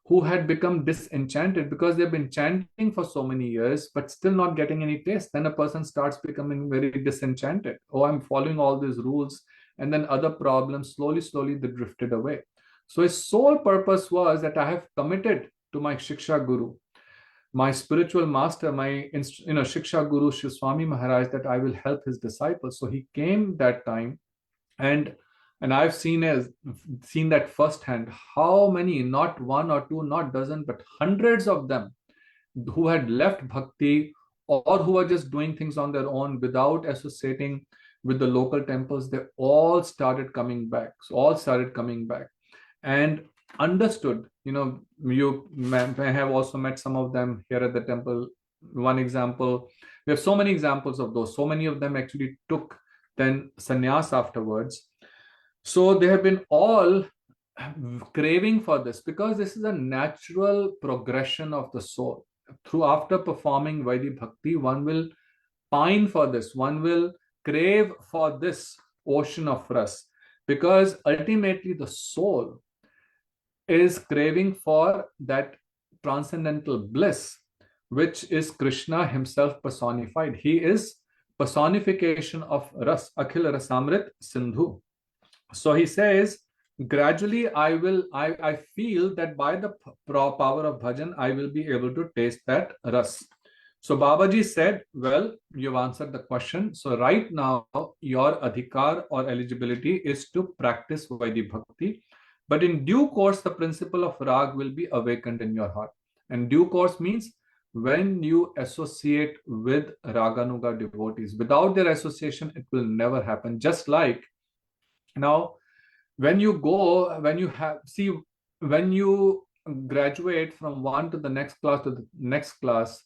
who had become disenchanted because they've been chanting for so many years, but still not getting any taste. Then a person starts becoming very disenchanted. Oh, I'm following all these rules. And then other problems, slowly, they drifted away. So his sole purpose was that I have committed to my Shiksha Guru my spiritual master, my Shiksha Guru Shri Swami Maharaj, that I will help his disciples. So he came that time, and I've seen that firsthand. How many, not one or two, not dozen, but hundreds of them who had left bhakti, or who were just doing things on their own without associating with the local temples, they all started coming back. So all started coming back and understood. You may have also met some of them here at the temple. One example, we have so many examples of those. So many of them actually took then sannyas afterwards. So they have been all craving for this, because this is a natural progression of the soul. Through after performing Vaidhi Bhakti, one will pine for this, one will crave for this ocean of rasa, because ultimately the soul is craving for that transcendental bliss, which is Krishna himself personified. He is personification of Ras, Akhil Rasamrit Sindhu. So he says, gradually I feel that by the power of bhajan, I will be able to taste that ras. So Babaji said, well, you've answered the question. So right now, your adhikar or eligibility is to practice Vaidhi Bhakti. But in due course, the principle of rag will be awakened in your heart. And due course means when you associate with Raganuga devotees. Without their association, it will never happen. Just like now, when you graduate from one to the next class to the next class,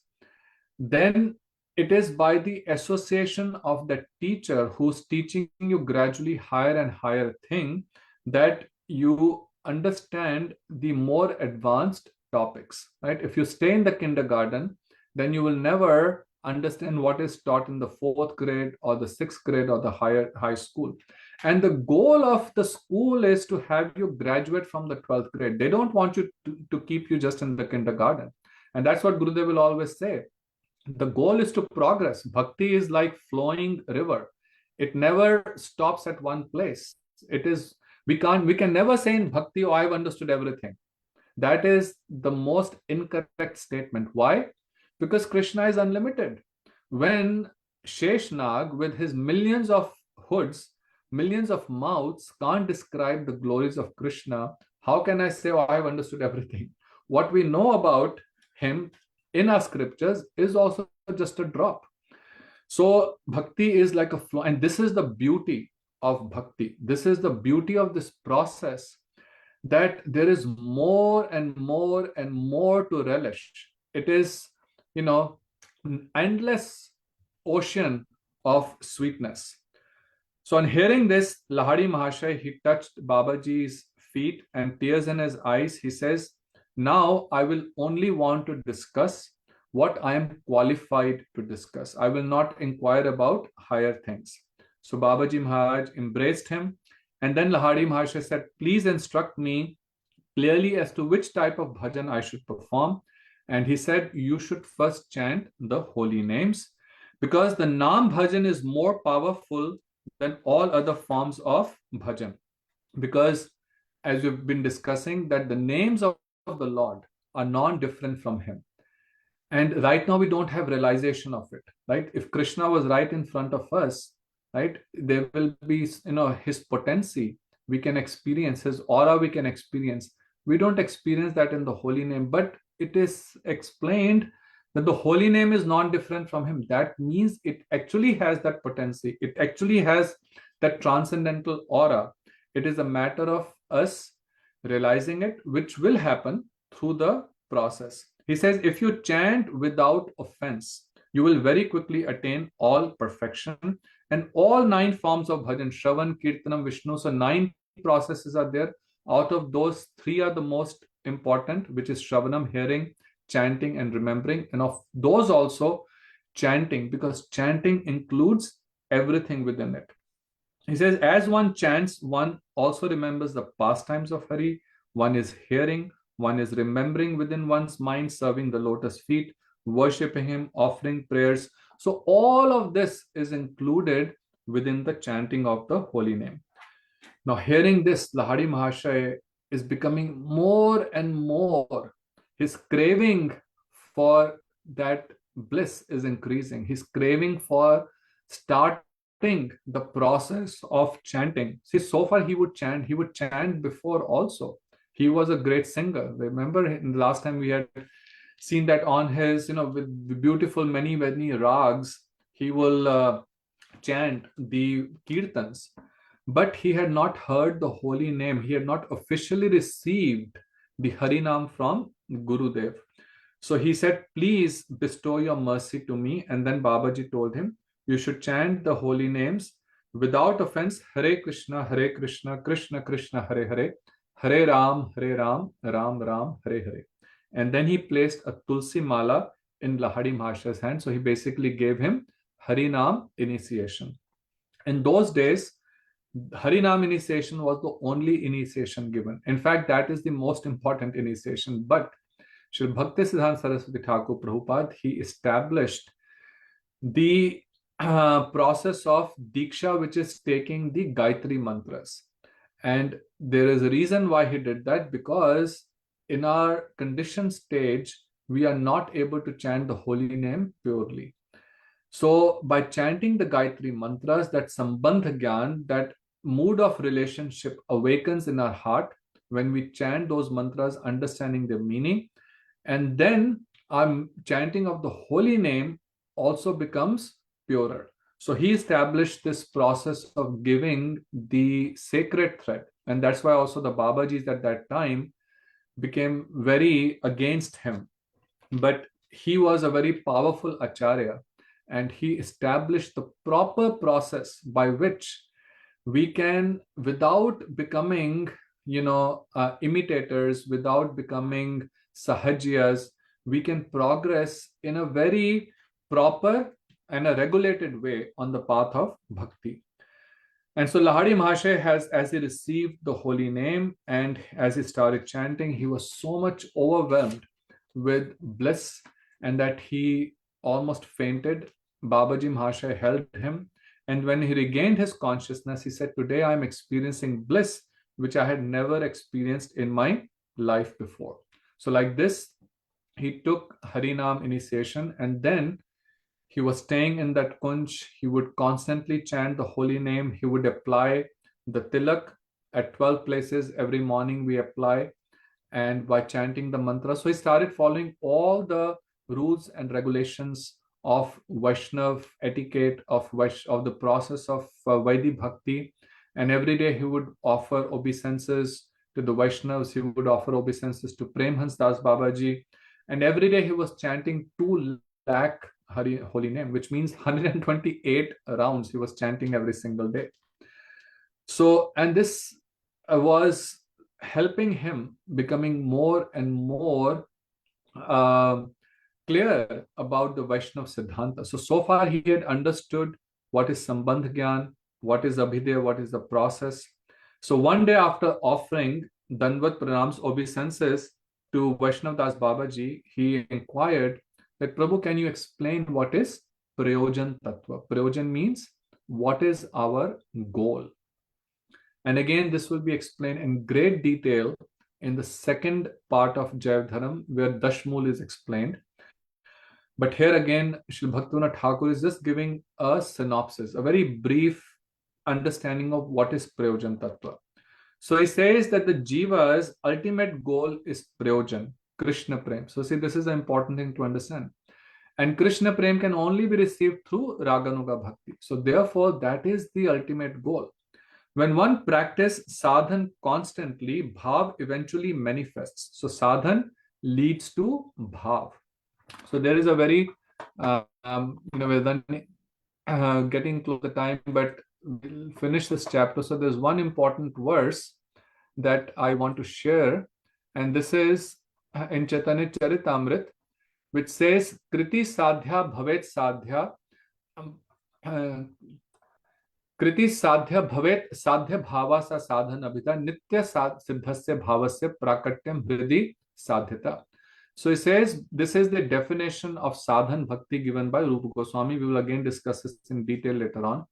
then it is by the association of the teacher who's teaching you gradually higher and higher thing, that you understand the more advanced topics, right? If you stay in the kindergarten, then you will never understand what is taught in the 4th grade or the 6th grade or the high school. And the goal of the school is to have you graduate from the 12th grade. They don't want you to keep you just in the kindergarten. And that's what Gurudev will always say. The goal is to progress. Bhakti is like flowing river. It never stops at one place. We can never say in bhakti, oh, I've understood everything. That is the most incorrect statement. Why? Because Krishna is unlimited. When Sheshnag, with his millions of hoods, millions of mouths, can't describe the glories of Krishna, how can I say, oh, I've understood everything? What we know about him in our scriptures is also just a drop. So bhakti is like a flow, and this is the beauty of bhakti. This is the beauty of this process, that there is more and more and more to relish. It is, endless ocean of sweetness. So on hearing this, Lahari Mahashay, he touched Babaji's feet, and tears in his eyes. He says, now I will only want to discuss what I am qualified to discuss. I will not inquire about higher things. So Babaji Maharaj embraced him. And then Lahari Mahashay said, please instruct me clearly as to which type of bhajan I should perform. And he said, you should first chant the holy names, because the Naam bhajan is more powerful than all other forms of bhajan. Because as we've been discussing, that the names of the Lord are non-different from him. And right now we don't have realization of it, right? If Krishna was right in front of us, right, there will be, his potency. We can experience his aura, we can experience. We don't experience that in the holy name, but it is explained that the holy name is non-different from him. That means it actually has that potency. It actually has that transcendental aura. It is a matter of us realizing it, which will happen through the process. He says, if you chant without offense, you will very quickly attain all perfection. And all 9 forms of bhajan, Shravan, Kirtanam, Vishnu, so 9 processes are there. Out of those, 3 are the most important, which is Shravanam, hearing, chanting, and remembering. And of those also, chanting, because chanting includes everything within it. He says, as one chants, one also remembers the pastimes of Hari. One is hearing, one is remembering within one's mind, serving the lotus feet, worshipping him, offering prayers. So all of this is included within the chanting of the holy name. Now, hearing this, Lahari Mahashay is becoming more and more, his craving for that bliss is increasing. He's craving for starting the process of chanting. See, so far he would chant before also. He was a great singer. Remember, in the last time we had seen that on his, with beautiful many rags, he will chant the kirtans. But he had not heard the holy name. He had not officially received the Harinam from Gurudev. So he said, please bestow your mercy to me. And then Babaji told him, you should chant the holy names without offense. Hare Krishna, Krishna Krishna, Hare Hare, Hare Ram, Ram Ram, Hare Hare. And then he placed a Tulsi Mala in Lahadi Mahashaya's hand. So he basically gave him Harinam initiation. In those days, Harinam initiation was the only initiation given. In fact, that is the most important initiation. But Sri Bhaktisiddhanta Saraswati Thakur Prabhupada, he established the process of Diksha, which is taking the Gayatri mantras. And there is a reason why he did that, because in our conditioned stage, we are not able to chant the holy name purely. So by chanting the Gayatri mantras, that Sambandha Gyan, that mood of relationship awakens in our heart when we chant those mantras, understanding the meaning. And then our chanting of the holy name also becomes purer. So he established this process of giving the sacred thread. And that's why also the Babajis at that time became very against him. But he was a very powerful acharya, and he established the proper process by which we can, without becoming, imitators, without becoming sahajiyas, we can progress in a very proper and a regulated way on the path of bhakti. And so Lahadi Mahasaya has, as he received the holy name and as he started chanting, he was so much overwhelmed with bliss and that he almost fainted. Babaji Mahasaya held him. And when he regained his consciousness, he said, today I'm experiencing bliss, which I had never experienced in my life before. So like this, he took Harinam initiation, and then he was staying in that kunj. He would constantly chant the holy name. He would apply the tilak at 12 places every morning we apply, and by chanting the mantra. So he started following all the rules and regulations of Vaishnav etiquette, of the process of Vaidhi Bhakti. And every day he would offer obeisances to the Vaishnavas. He would offer obeisances to Premhans Das Babaji. And every day he was chanting 2 lakh holy name, which means 128 rounds he was chanting every single day. So, and this was helping him becoming more and more clear about the Vaishnav Siddhanta. So far he had understood what is Sambandh Gyan, what is Abhidya, what is the process. So one day after offering Danvat Pranams obeisances to Vaishnav Das Babaji, he inquired that, Prabhu, can you explain what is Prayojan Tattva? Prayojan means what is our goal? And again, this will be explained in great detail in the second part of Jaiva Dharma, where Dashmul is explained. But here again, Sri Bhaktivinoda Thakur is just giving a synopsis, a very brief understanding of what is Prayojan Tattva. So he says that the Jiva's ultimate goal is Prayojan, Krishna Prem. So see, this is an important thing to understand. And Krishna Prem can only be received through Raganuga Bhakti. So therefore, that is the ultimate goal. When one practices sadhan constantly, bhav eventually manifests. So sadhan leads to bhav. So there is a very, we're done, getting close to the time, but we'll finish this chapter. So there's one important verse that I want to share, and this is in Chaitanya Charitamrit, which says, Kriti sadhya bhavet sadhya, Kriti sadhya bhavet sadhya bhavasa sadhan abhita nitya siddhasya bhavasya prakatyam hridi sadhyata. So he says, this is the definition of sadhan bhakti given by Rupa Goswami. We will again discuss this in detail later on.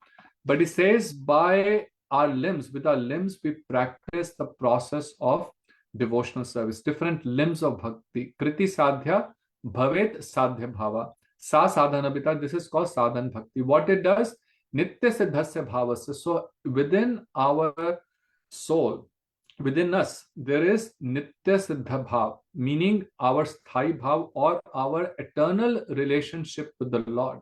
But he says, by our limbs, with our limbs, we practice the process of devotional service, different limbs of bhakti. Kriti sadhya Bhavet Sadhya Bhava. Sa Sadhanabhita, this is called Sadhan Bhakti. What it does, Nitya Siddhasya Bhavasya. So within our soul, within us, there is Nitya Siddha Bhav, meaning our Sthai Bhav or our eternal relationship with the Lord.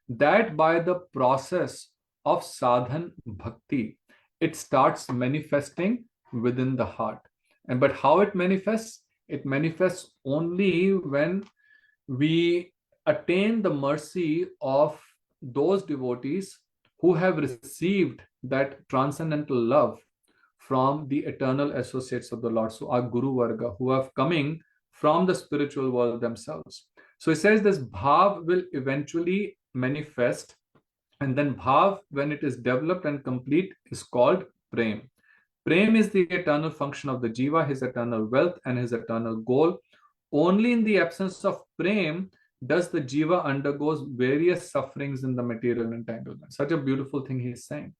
That by the process of sadhan bhakti, it starts manifesting within the heart. And but how it manifests? It manifests only when we attain the mercy of those devotees who have received that transcendental love from the eternal associates of the Lord. So our Guru Varga, who are coming from the spiritual world themselves. So he says this bhav will eventually manifest, and then bhav, when it is developed and complete, is called prem. Prem is the eternal function of the jiva, his eternal wealth and his eternal goal. Only in the absence of prem does the jiva undergoes various sufferings in the material entanglement. Such a beautiful thing he is saying.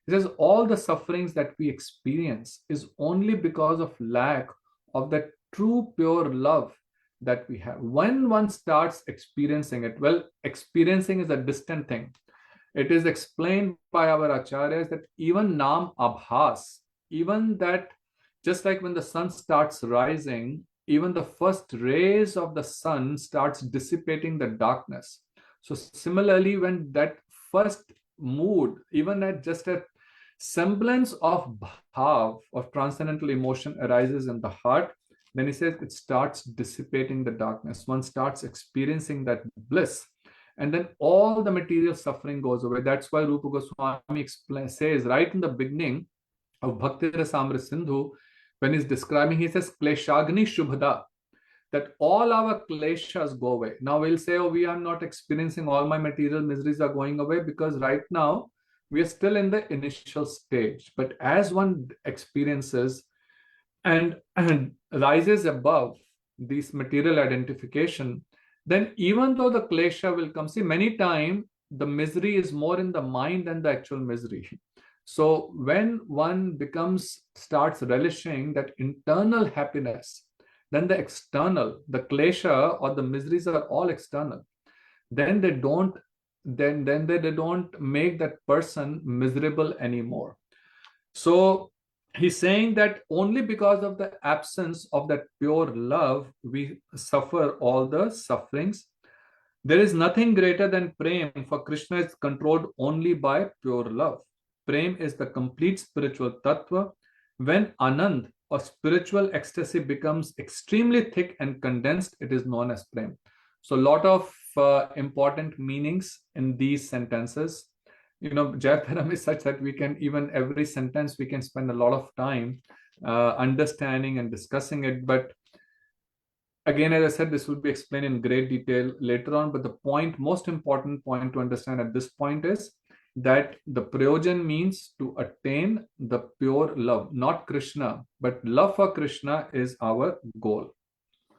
He says all the sufferings that we experience is only because of lack of that true pure love that we have. When one starts experiencing it, well, experiencing is a distant thing. It is explained by our acharyas that even nam abhas, even that, just like when the sun starts rising, even the first rays of the sun starts dissipating the darkness. So similarly, when that first mood, even at just a semblance of bhav, of transcendental emotion arises in the heart, then he says it starts dissipating the darkness. One starts experiencing that bliss, and then all the material suffering goes away. That's why Rupa Goswami says right in the beginning of Bhakti Rasamrita Sindhu, when he's describing, he says, Kleshagni Shubhada, that all our kleshas go away. Now we'll say, oh, we are not experiencing, all my material miseries are going away, because right now we are still in the initial stage. But as one experiences and rises above this material identification, then even though the klesha will come, see, many times the misery is more in the mind than the actual misery. So when one starts relishing that internal happiness, then the external, the klesha or the miseries are all external. Then they don't, they don't make that person miserable anymore. So he's saying that only because of the absence of that pure love, we suffer all the sufferings. There is nothing greater than prem, for Krishna is controlled only by pure love. Prem is the complete spiritual tattva. When anand or spiritual ecstasy becomes extremely thick and condensed, it is known as prem. So a lot of important meanings in these sentences. You know, Jaiva Dharma is such that we can, even every sentence, we can spend a lot of time understanding and discussing it. But again, as I said, this will be explained in great detail later on. But the point, most important point to understand at this point is that the prayojan means to attain the pure love, not Krishna, but love for Krishna is our goal.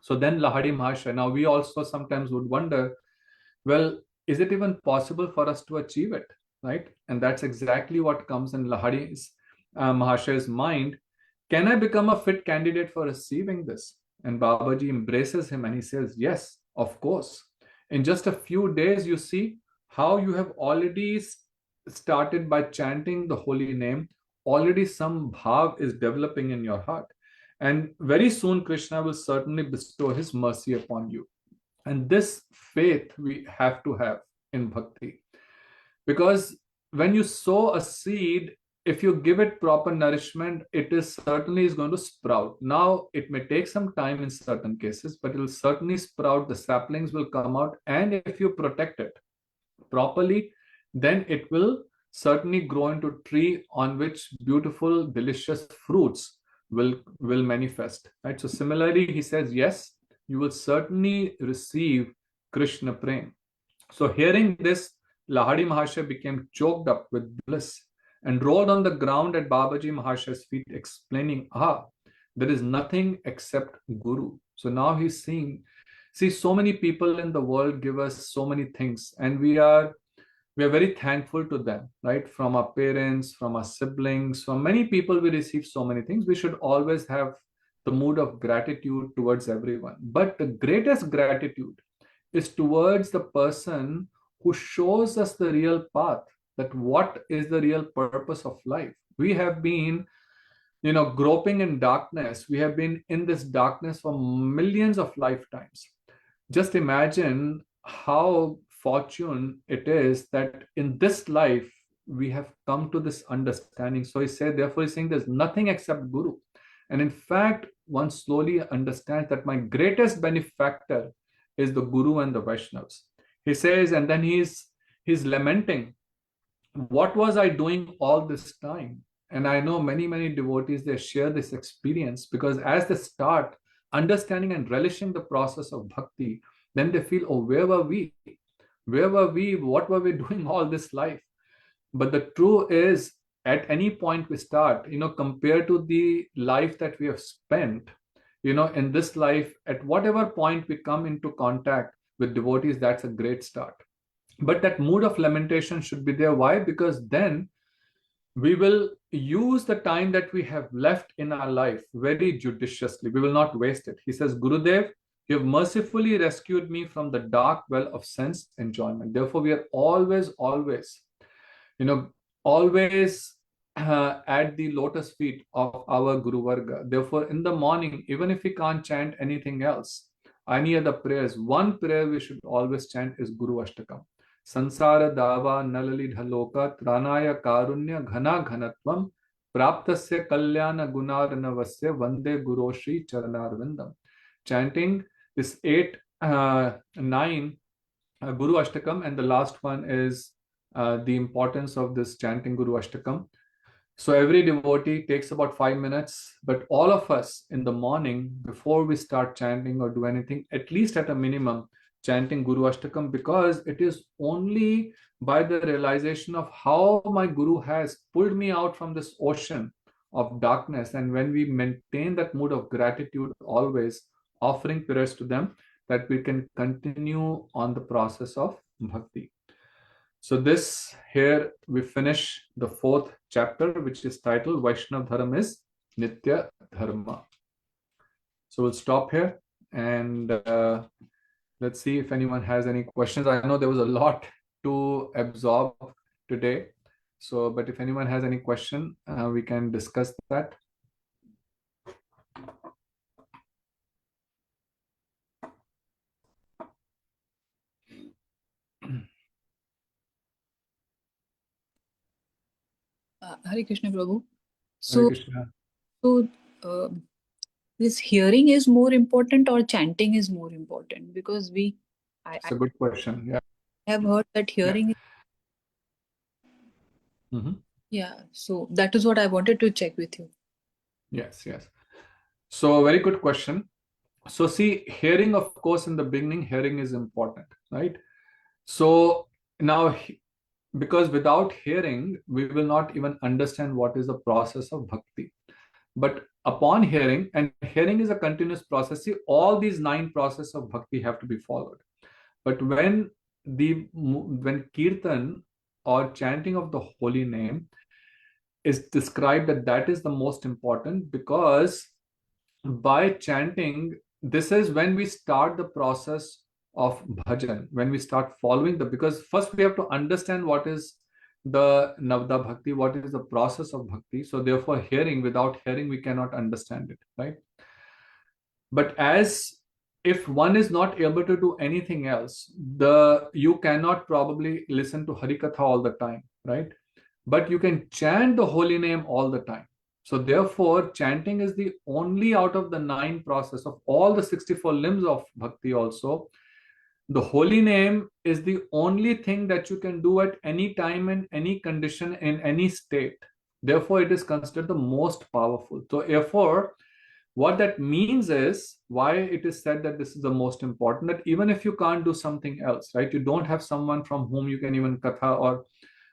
So then Lahadi Mahashaya, now we also sometimes would wonder, well, is it even possible for us to achieve it, right? And that's exactly what comes in Lahadi's Mahashaya's mind. Can I become a fit candidate for receiving this? And Babaji embraces him and he says, yes, of course. In just a few days, you see how you have already started by chanting the holy name. Already some bhav is developing in your heart. And very soon, Krishna will certainly bestow his mercy upon you. And this faith we have to have in bhakti. Because when you sow a seed, if you give it proper nourishment, it is certainly is going to sprout. Now, it may take some time in certain cases, but it will certainly sprout. The saplings will come out. And if you protect it properly, then it will certainly grow into a tree on which beautiful, delicious fruits will manifest. Right? So similarly, he says, yes, you will certainly receive Krishna Prem. So hearing this, Lahadi Mahashaya became choked up with bliss and rolled on the ground at Babaji Mahashaya's feet, explaining, there is nothing except Guru. So now he's seeing, see, so many people in the world give us so many things, and we are very thankful to them, right? From our parents, from our siblings, from many people, we receive so many things. We should always have the mood of gratitude towards everyone. But the greatest gratitude is towards the person who shows us the real path, that what is the real purpose of life. We have been, groping in darkness. We have been in this darkness for millions of lifetimes. Just imagine how fortune it is that in this life we have come to this understanding. So he said, therefore he's saying there's nothing except Guru. And in fact, one slowly understands that my greatest benefactor is the Guru and the Vaishnavas. He says, and then he's lamenting, what was I doing all this time? And I know many, many devotees, they share this experience, because as they start understanding and relishing the process of bhakti, then they feel, oh, where were we? Where were we? What were we doing all this life? But the truth is, at any point we start, compared to the life that we have spent, in this life, at whatever point we come into contact with devotees, that's a great start. But that mood of lamentation should be there. Why? Because then we will use the time that we have left in our life very judiciously. We will not waste it. He says, Gurudev, you have mercifully rescued me from the dark well of sense enjoyment. Therefore, we are always, always, always at the lotus feet of our Guru Varga. Therefore, in the morning, even if we can't chant anything else, any other prayers, one prayer we should always chant is Guru Ashtakam. Sansara dava nalali dhaloka tranaya karunya ghana ghanatvam praptasya kalyana gunarnavasya vande guru shri charanarvindam. Chanting this 9 Guru Ashtakam, and the last one is the importance of this chanting Guru Ashtakam. So every devotee takes about 5 minutes, but all of us in the morning, before we start chanting or do anything, at least at a minimum, chanting Guru Ashtakam, because it is only by the realization of how my Guru has pulled me out from this ocean of darkness, and when we maintain that mood of gratitude, always offering prayers to them, that we can continue on the process of bhakti. So this, here we finish the 4th chapter, which is titled Vaishnava Dharma is Nitya Dharma. So we'll stop here, and let's see if anyone has any questions. I know there was a lot to absorb today. So, but if anyone has any question, we can discuss that. Hare Krishna, Prabhu. Hare Krishna. So this hearing is more important or chanting is more important? Because it's a good question. Yeah, I have heard that hearing. Yeah. Yeah, so that is what I wanted to check with you. Yes. So very good question. So see, hearing, of course, in the beginning, hearing is important, right? So now, because without hearing, we will not even understand what is the process of bhakti. But upon hearing, and hearing is a continuous process, see, all these 9 processes of bhakti have to be followed. But when kirtan or chanting of the holy name is described, that is the most important, because by chanting, this is when we start the process of bhajan, when we start following because first we have to understand what is the Navda Bhakti, what is the process of bhakti. So therefore, without hearing, we cannot understand it, right? But as if one is not able to do anything else, you cannot probably listen to Harikatha all the time, right? But you can chant the holy name all the time. So therefore, chanting is the only out of the 9 process of all the 64 limbs of bhakti also. The holy name is the only thing that you can do at any time, in any condition, in any state. Therefore, it is considered the most powerful. So therefore, what that means is, why it is said that this is the most important, that even if you can't do something else, right? You don't have someone from whom you can even katha,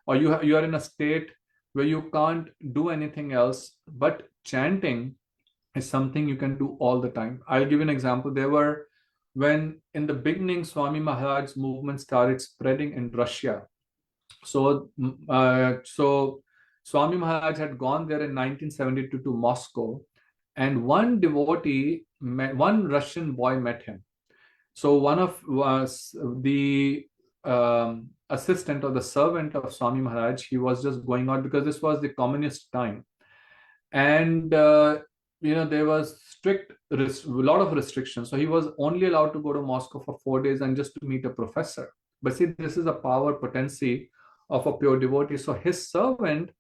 or you are in a state where you can't do anything else, but chanting is something you can do all the time. I'll give you an example. When in the beginning, Swami Maharaj's movement started spreading in Russia. So Swami Maharaj had gone there in 1972 to Moscow, and one devotee one Russian boy met him. So one of was the assistant or the servant of Swami Maharaj. He was just going out because this was the communist time, and there was a lot of restrictions. So he was only allowed to go to Moscow for 4 days and just to meet a professor. But see, this is a power potency of a pure devotee. So his servant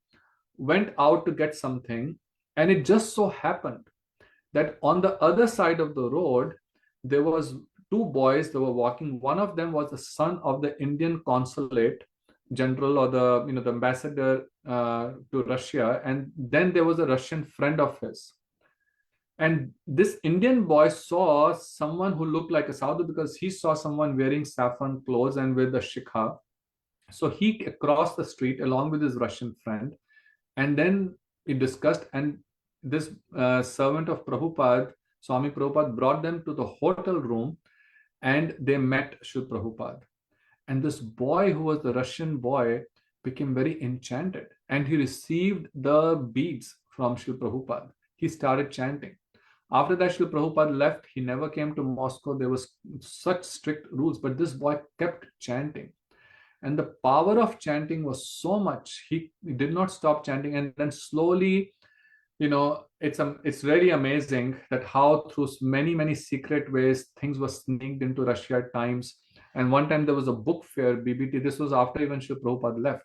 went out to get something, and it just so happened that on the other side of the road there was two boys that were walking. One of them was the son of the Indian consulate general, or the ambassador to Russia, and then there was a Russian friend of his. And this Indian boy saw someone who looked like a sadhu because he saw someone wearing saffron clothes and with a shikha. So he crossed the street along with his Russian friend, and then he discussed. And this servant of Prabhupada, Swami Prabhupada, brought them to the hotel room, and they met Srila Prabhupada. And this boy, who was the Russian boy, became very enchanted, and he received the beads from Srila Prabhupada. He started chanting. After that, Srila Prabhupada left. He never came to Moscow. There was such strict rules, but this boy kept chanting. And the power of chanting was so much, he did not stop chanting. And then slowly, it's really amazing that how through many secret ways things were sneaked into Russia at times. And one time there was a book fair, BBT. This was after even Srila Prabhupada left.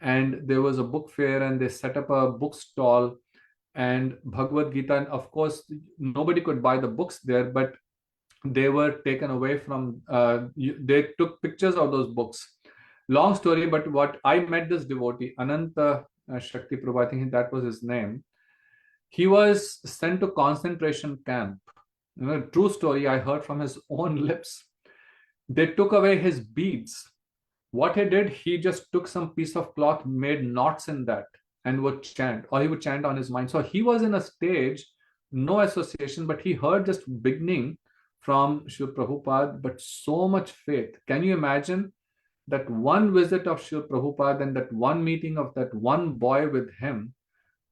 And there was a book fair, and they set up a bookstall, and Bhagavad Gita. And of course, nobody could buy the books there, but they were taken away from, they took pictures of those books. Long story, but what I met this devotee, Ananta Shakti Prabhu, I think that was his name. He was sent to concentration camp. True story, I heard from his own lips. They took away his beads. What he did, he just took some piece of cloth, made knots in that, and would chant, or he would chant on his mind. So he was in a stage, no association, but he heard just beginning from Srila Prabhupada, but so much faith. Can you imagine that one visit of Srila Prabhupada and that one meeting of that one boy with him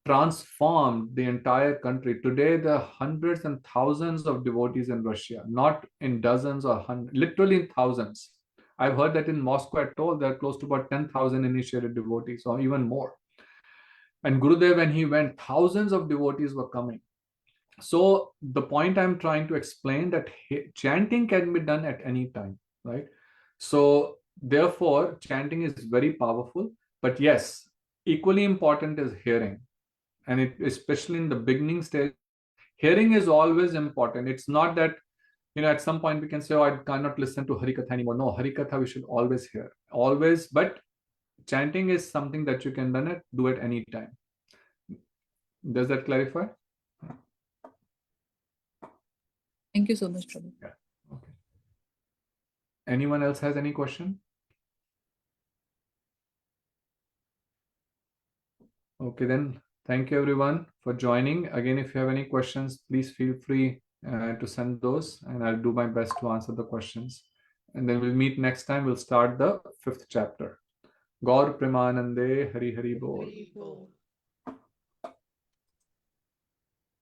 transformed the entire country? Today, there are hundreds and thousands of devotees in Russia, not in dozens or hundreds, literally in thousands. I've heard that in Moscow, at all, there are close to about 10,000 initiated devotees, or even more. And Gurudev, when he went, thousands of devotees were coming. So the point I'm trying to explain, that chanting can be done at any time, right? So therefore, chanting is very powerful. But yes, equally important is hearing. And especially in the beginning stage, hearing is always important. It's not that, at some point we can say, oh, I cannot listen to Harikatha anymore. No, Harikatha we should always hear. Always. But chanting is something that you can do at any time. Does that clarify? Thank you so much, Prabhu. Yeah. Okay. Anyone else has any question? Okay, then thank you everyone for joining. Again, if you have any questions, please feel free to send those, and I'll do my best to answer the questions. And then we'll meet next time. We'll start the 5th chapter. Gaur Premanande Hari Hari Bol.